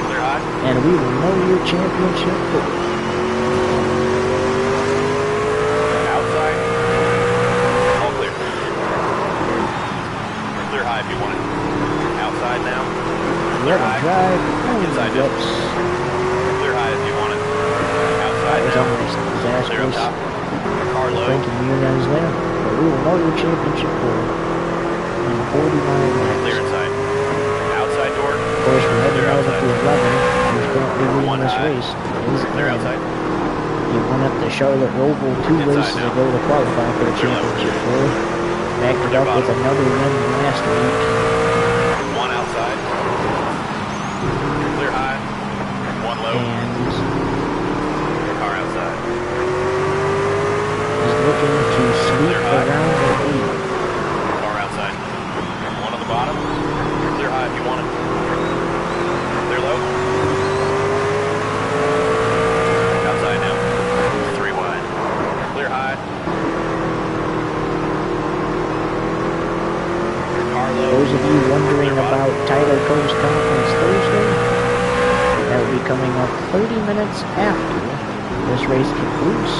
Clear high. and we will know your championship quick. Outside. All clear. Clear high if you want it. Outside now. Let it drive. Inside Ooh, dips. Clear high if you want it. Outside that was now. almost Clear up disastrous. top. Car low. Frankie Muniz there. But we will know your championship quick. In 49 laps. Clear inside. Outside door. Of course, we're heading Clear out at outside. the 11, who's currently leading One this high. race. It is Clear Aaron. outside. He won up the Charlotte Roval 2 Inside races now. ago to qualify for the Clear left. championship for. Backed it Clear up with bottom. another win last week. One outside. Clear high. One low. And Car outside. is looking to sweep Clear high. around the lead. Car outside. One on the bottom. Clear high if you want it. Clear low. Outside now. 3 wide. Clear high. Car low. Those of you wondering Clear bottom. about Tyler Coe's conference Thursday, that will be coming up 30 minutes after this race concludes.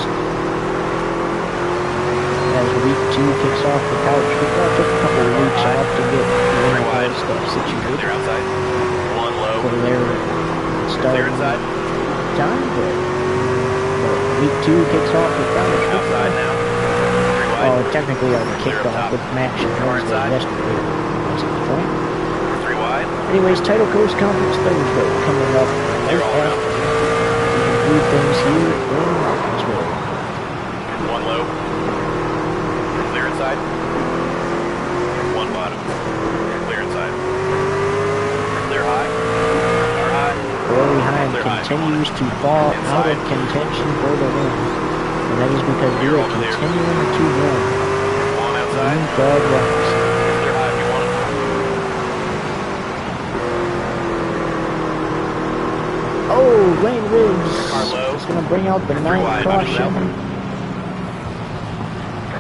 As week 2 kicks off for college football, took a couple of weeks off to get the NFL stuff situated Clear outside. One low. for their Clear starting inside. time. But week 2 kicks off for college football. Outside now. 3 wide. Oh, technically already kicked Clear up off top. with match and Car Wednesday inside. yesterday. That's the point. 3 wide. Anyways, Title Coast Conference Thursday coming up right Clear all after we conclude things here in Martinsville. One low. Clear inside. One bottom. Clear inside. Clear high. Car high. Corey Heim Clear high. continues to fall out of Inside. contention for the win. And that is because we You're are all clear. continuing to win. One outside. Green flag laps. Clear high if you want it. Oh, Wayne Riggs Car low. is going to bring out the 9th wide. caution.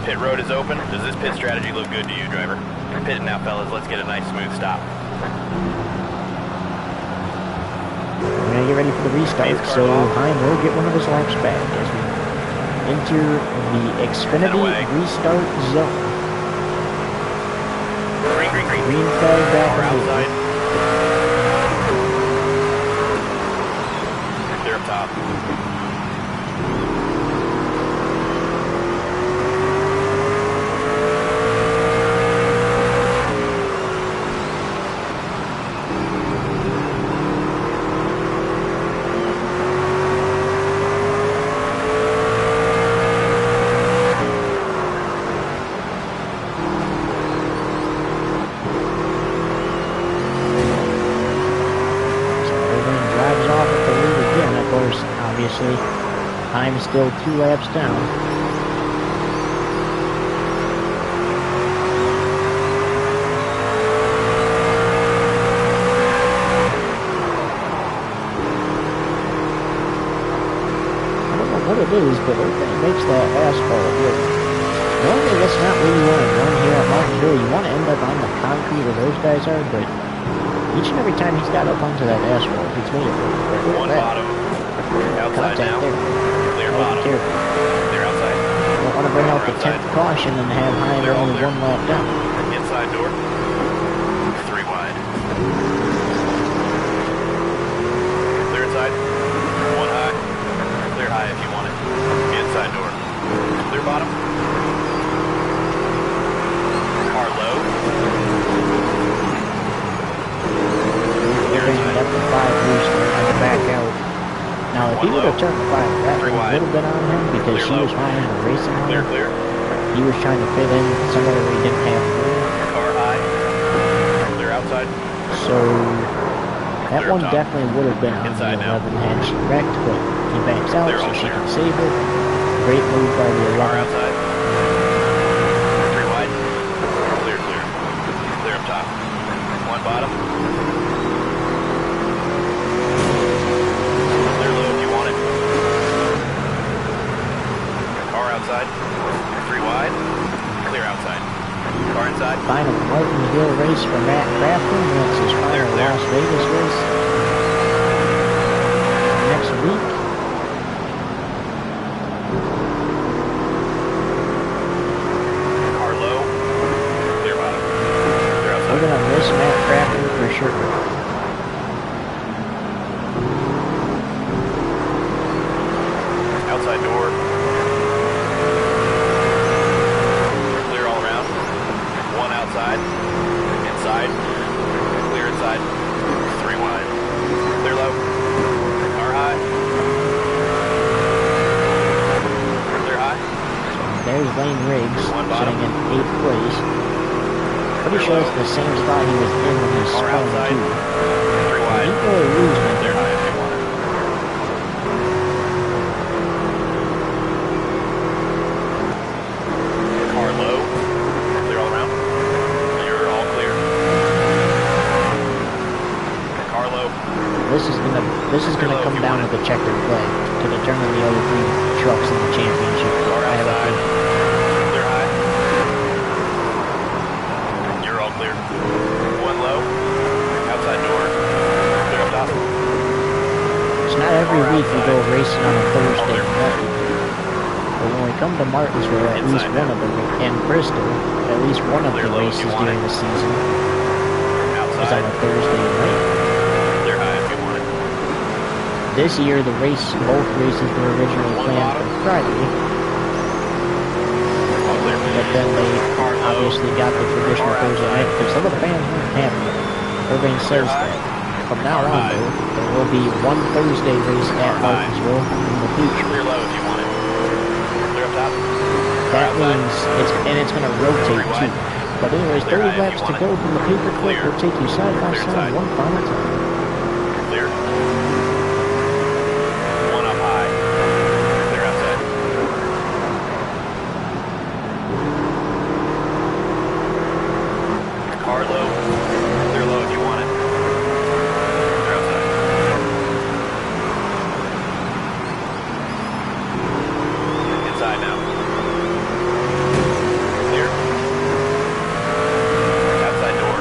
Pit road is open. Does this pit strategy look good to you, driver? Pitting now, fellas. Let's get a nice smooth stop. We're going to get ready for the restart, Main car so off. Heim will get one of his laps back as we enter the Xfinity away. restart zone. Green, green, green. Green flag back Car and moving. outside. Clear up top. Everyone drives off at the lead again. Of course, obviously, Heim's still 2 laps down. I don't know what it is, but everything makes that asphalt look. Normally, that's not where you want to run here at Martinsville. You want to end up on the concrete where those guys are, but each and every time he's got up onto that asphalt, it's made it look One bad. bottom. Outside Contact now. there. Clear Gotta be bottom. careful. Clear outside. Don't want to bring out the Outside. 10th caution and have Heim They're all only clear. 1 lap down. Inside door. 3 wide. Clear inside. 1 high. Clear high if you want it. Inside door. Clear bottom. Car low. Clear Bringing inside. up the 5 loose there on the back out. Now, if he One would have low. turned the 5, that 3 would wide. have been on him because Clear he low. was behind the racing on Clear, him. clear. He was trying to fit in somewhere where he didn't have room. Car high. Clear outside. So, that Clear one up top. definitely would have been on Inside the now. 11 had she wrecked, but he backs out Clear so all she clear. can save it. Great move by the Car 11. outside. 3 wide. Clear, clear. Clear up top. 1 bottom. Clear low if you want it. Car outside. 3 wide. Clear outside. Car Car inside. Final Martinsville race for Matt Craftsman. That's his final Las Vegas race next week. Car low. Clear bottom. Clear outside. We're gonna miss Matt Craftsman for sure. Outside door. Clear all around. One outside. Inside. Clear inside. 3 wide. Clear low. Car high. Clear high. There's Lane Riggs One bottom. sitting in 8th place. Pretty sure it's the same spot he was in when he Car spun outside. too. 3 He wide. didn't really lose me. Clear high if you want it. Car low. Clear all around. You're all clear. Car low. This is gonna come down to the checkered flag to determine the other 3 trucks in the championship. Car I have a outside. feeling. Clear high. You're all clear. One low. Outside door. Clear up top. It's not every week we go racing on a Thursday night. But when we come to Martinsville, at least one of them, and Bristol, at least one of the races during the season is on Outside. a Thursday night. Clear high if you want it. This year, both races were originally planned for Friday, All clear. but then they obviously got the traditional Thursday night because some of the fans weren't happy. Everybody says that. From now on, though, there will be one Thursday race at Martinsville in the future. Clear low if you want it. Clear up top. That means it's going to rotate too. But anyways, 30 laps to go from the paperclip. We'll take you side by side, one final time. Clear. One up high. Clear outside. Car low. Clear low if you want it. Clear outside. Inside now. Clear. Outside door.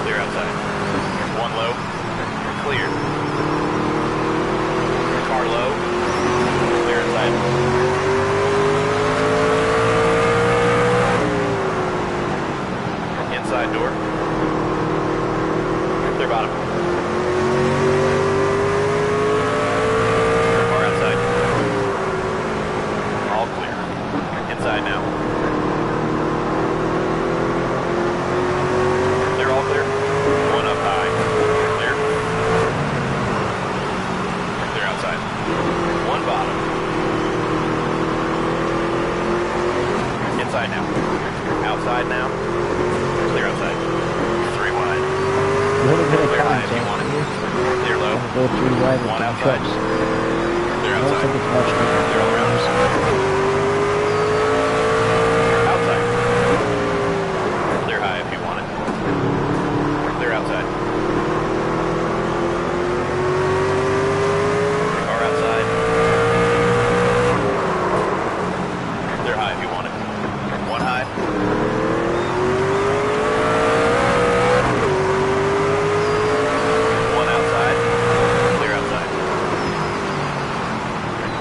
Clear outside. One low. Clear. Car low. Clear inside. Inside door. Clear bottom. Car outside. All clear. Inside now. They're all clear. One up high. Clear. Clear outside. One bottom. Inside now. Outside now. Clear outside. 3 wide. A little bit of Clear high if you contact want it. here. Clear low. Go 3 wide with One the outside. trucks. Clear I don't outside. think it's much different. Clear all around. Outside. Clear high if you want it. Clear outside. Car outside. Clear high if you want it. One high. One outside. Clear outside.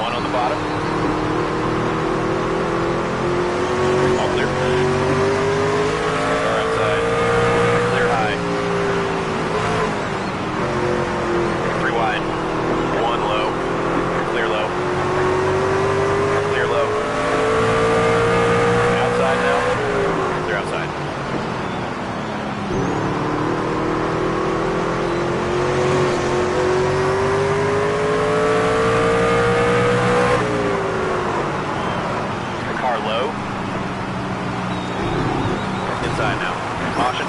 One on the bottom. All clear. Car outside. Clear high. 3 wide. One low. Clear low. Clear low. Outside now. Clear outside. Car low. Inside now. Caution.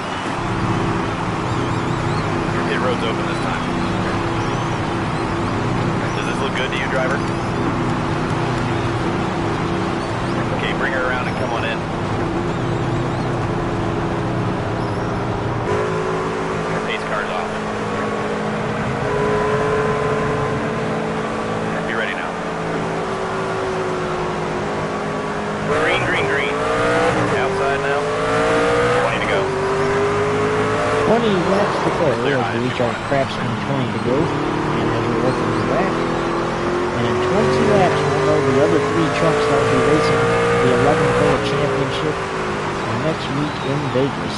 Pit road's open this time. Does this look good to you, driver? Okay, bring her around and come on in. Pace car's off. Be ready now. Green, green, green. Outside now. laps to go as we reach our Craftsman 20 to go. And as we welcome to that. And in 20 laps, we'll know the other 3 trucks that will be racing the 11th World Championship next week in Vegas.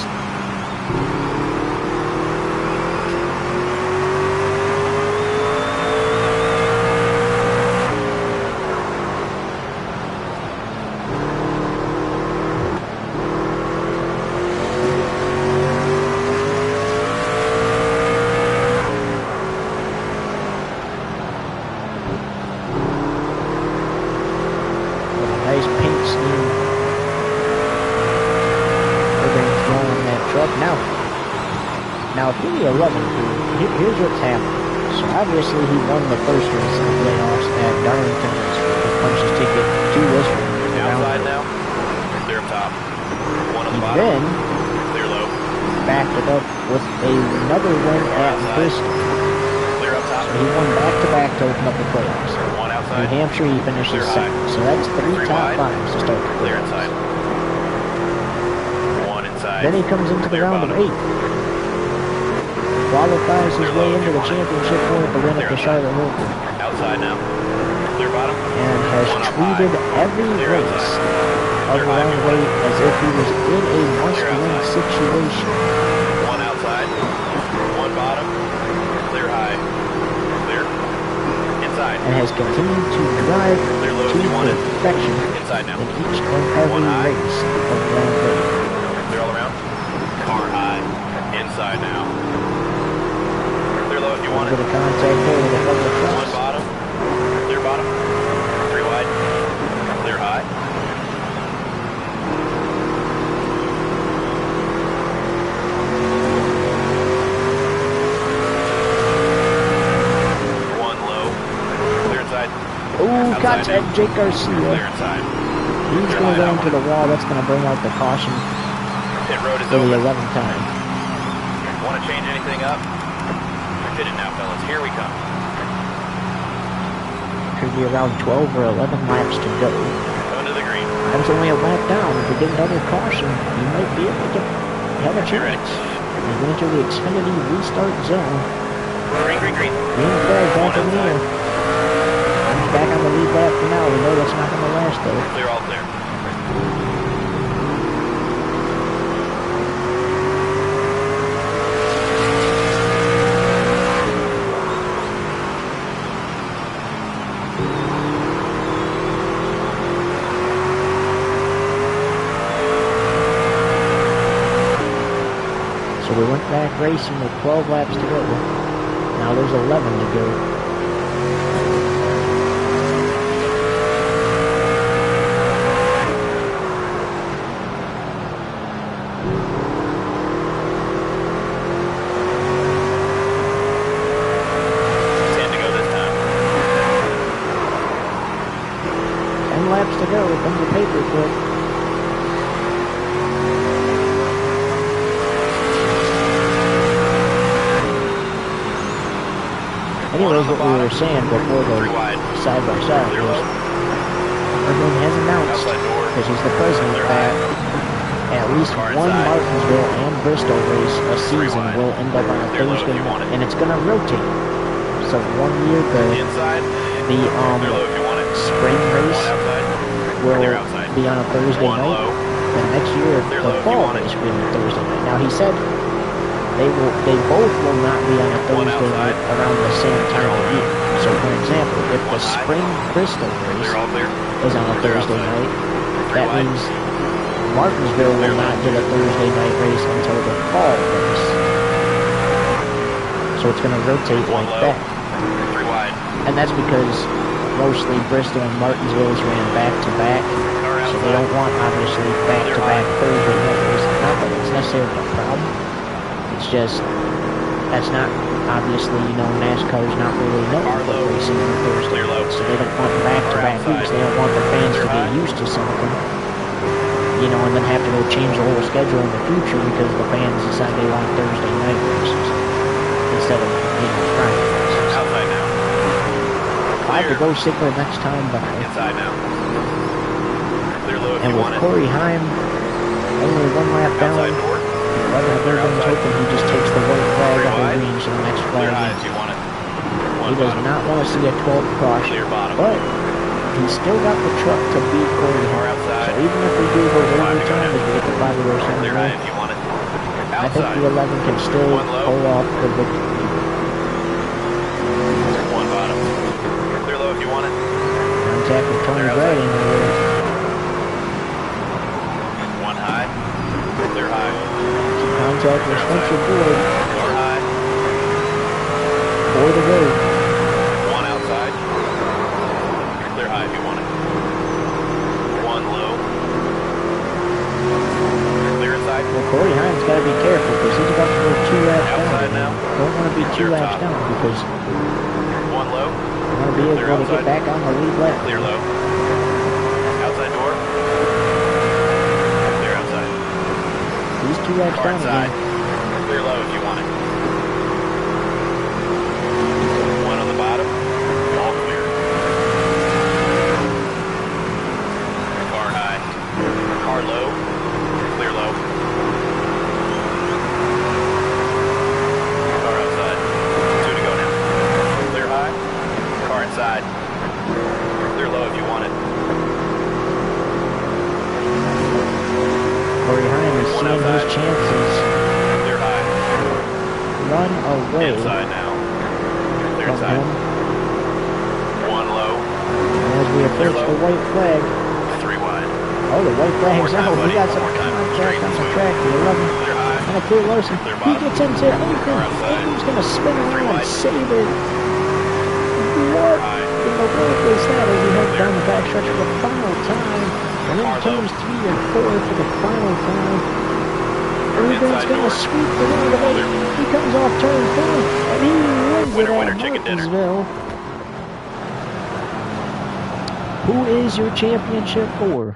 Now, for the 11th, here's what's happening. So, obviously, he won the first race in the playoffs at Darlington Raceway. He punched his ticket to this one. Outside now. Clear up top. One on the bottom. Then, clear low. Backed it up with another win at Bristol. Clear up top. So, he won back-to-back to open up the playoffs. One outside. New Hampshire, he finishes second. So, that's 3 top 5s to start the Clear playoffs. inside. One inside. Then he comes into the round of 8. Qualifies his way into the championship point at the win at the Charlotte Oval. Outside now. Clear bottom. And has treated every race of the round of 8 as if he was in a must-win situation. One outside. One bottom. Clear high. Clear. Inside. And has continued to drive to perfection inside now. in each and every race of the round of 8. Clear all around. Car high. Inside now. If you want it. Bit of contact there with a couple of trucks. One bottom. Clear bottom. 3 wide. Clear high. One low. Clear inside. Ooh, contact Jake Garcia. Clear inside. He's going to go into the wall. That's going to bring out the caution Pit road is for the open. 11th time. Want to change anything up? Hit it now, fellas. Here we come. Could be around 12 or 11 laps to go. Going to the green. That's only a lap down. If we get another caution, you might be able to have a chance. We go into the Xfinity restart zone. Green, green, green. Green flag back in the air. I'm back on the lead lap for now. We know that's not going to last though. Clear, all clear. So we went back racing with 12 laps to go. Now there's 11 to go. Laps to go from the paperclip. Anyways, what we were saying before the side-by-side was Irvin has announced, because he's the president, that at least one Martinsville and Bristol race a season will end up on a Thursday night, and it's going to rotate. So 1 year the spring race will be on a Thursday night. The next year, the fall race will be on a Thursday night. Now, he said they both will not be on a Thursday night around the same time of year. So, for example, if the spring Bristol race is on a Thursday night, that means Martinsville will not get a Thursday night race until the fall race. So it's going to rotate like that. And that's because mostly Bristol and Martinsville ran back-to-back, so they don't want, obviously, back-to-back Thursday night races. Not that it's necessarily a problem, it's just, that's not, obviously, NASCAR's not really known for racing on Thursday night, so they don't want back-to-back weeks. They don't want the fans to get used to something, and then have to go change the whole schedule in the future because the fans decide they want Thursday night races instead of, Friday races. Outside now. 5 to go signal next time by. Inside now. Clear low if and you with want Corey Heim only 1 lap down, Outside door. everyone's hoping he just takes the so the next Clear flag. high if you want it. He does not want to see a 12th caution, Clear bottom. but he's still got the truck to beat Corey. Car outside. So even if we do go overtime, if we get the 5 row center Clear row, high if you want it. I think Outside. the 11 can still pull off the victory. One bottom. Clear low if you want it. Contact with Tony Gray. One high. Clear high. Contact with Spencer Ford. Car high. For the road. One outside. Clear high if you want it. One low. Clear inside. Well, Corey Hines got to be careful because he's about to go 2 laps Outside down. now. Don't want to be 2 Clear laps top. down because One low. you want to be able Clear to outside. get back on the lead lap. Clear low. Outside door. Clear outside. He's 2 laps Car down inside. again. Clear low if you want it. One on the bottom. All clear. Car high. Car low. Clear low. Car outside. 2 to go now. Clear high. Car inside. Clear low if you want it. Corey Hines is One seeing his outside. chances Clear high. run away Inside now. Clear from inside. him. One low. And as we approach low. the white flag, 3 wide. oh, the white flag's One more time, out. We buddy. got some One more time. contact Straight on and the smooth. track. The 11 Clear high. and a clear Larson. Clear He bottom. gets into Aiken. Car outside. Aiken's going to spin around 3 and wide. save it. What High. in the world is that as he heads down the backstretch for the final time? And then Car low. turns 3 and 4 for the final time. Urban's Inside going door. to sweep the road of 8. He comes off turn 4 and he wins Winner, it winner, at chicken dinner. Martinsville. Who is your championship for?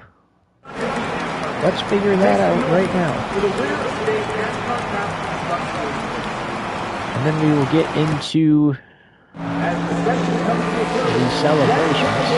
Let's figure that out right now. For the winner of today's NASCAR Craftsman Truck Series, And then we will get into as the session comes to a close, the celebrations.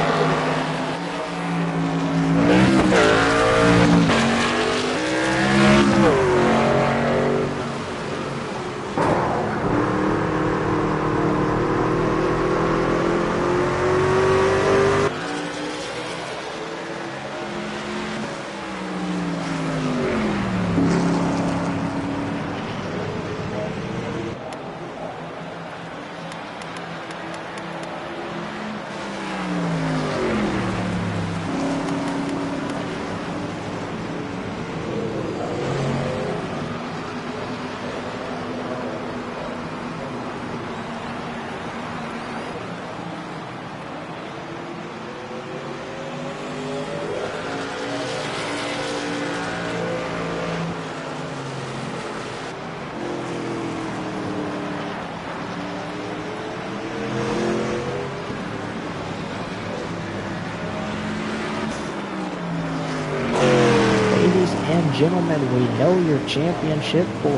Ladies and gentlemen, we know your championship for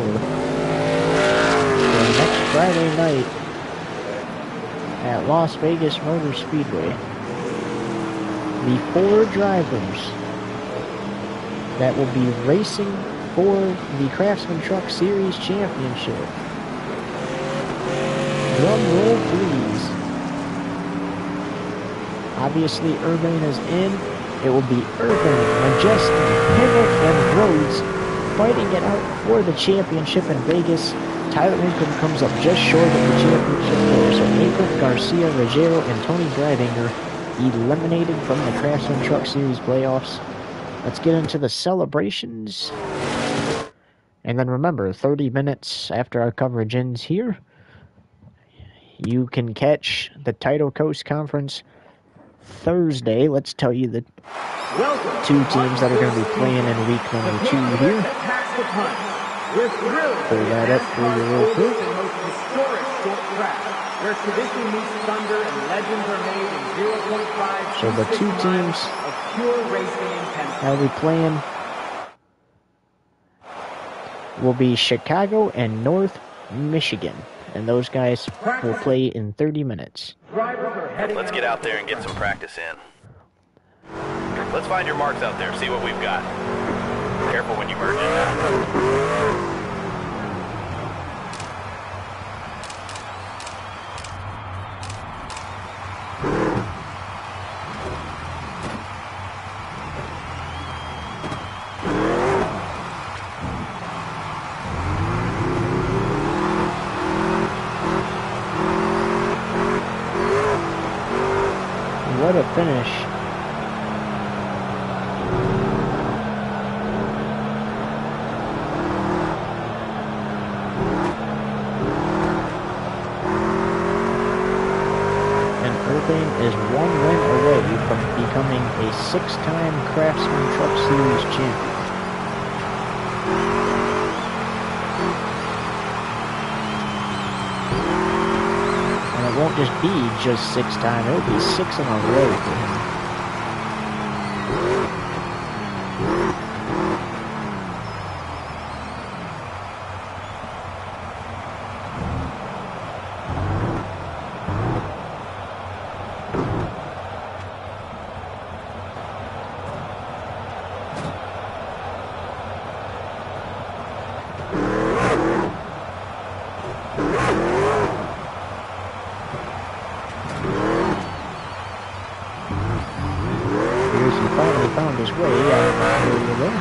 next Friday night at Las Vegas Motor Speedway. The 4 drivers that will be racing for the Craftsman Truck Series Championship. Drum roll, please. Obviously, Urban is in. It will be Urban, Majeski, Pinnock, and Rhodes fighting it out for the championship in Vegas. Tyler Ingram comes up just short of the championship there. So Ingram, Garcia, Ruggiero, and Tony Greidinger eliminated from the Craftsman Truck Series playoffs. Let's get into the celebrations. And then remember, 30 minutes after our coverage ends here, you can catch the Tidal Coast Conference Thursday. Let's tell you the 2 teams that are going to be playing in week number 2 here. We're thrilled Pull that up for you real quick. the most historic short track, where tradition meets thunder and legends are made in 0.5 So the 2 teams of pure racing intensity. that will be playing will be Chicago and North Michigan. And those guys will play in 30 minutes. Let's get out there and get some practice in. Let's find your marks out there, see what we've got. Careful when you merge in now. finish. Is one win away from becoming a 6-time Craftsman Truck Series champion. And it won't just be just 6-time, it'll be 6 in a row for him. Found his way out of the area there.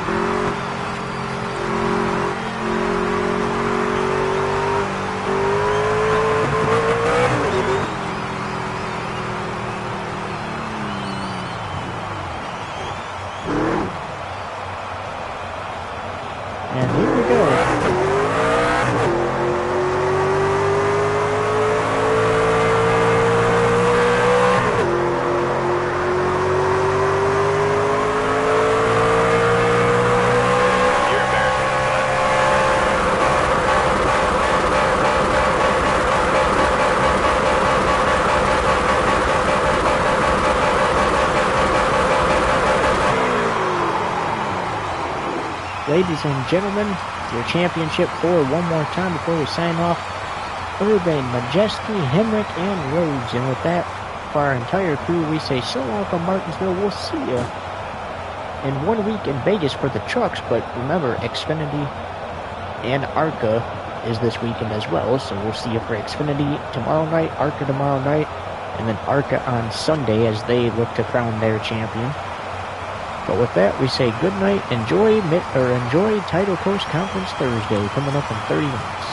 And here we go. Ladies and gentlemen, your championship for one more time before we sign off. Urban, Majeski, Hemrick, and Rhodes. And with that, for our entire crew, we say so long from Martinsville. We'll see you in 1 week in Vegas for the trucks. But remember, Xfinity and ARCA is this weekend as well. So we'll see you for Xfinity tomorrow night, ARCA tomorrow night, and then ARCA on Sunday as they look to crown their champion. But with that, we say good night. Enjoy Title Coast Conference Thursday coming up in 30 minutes.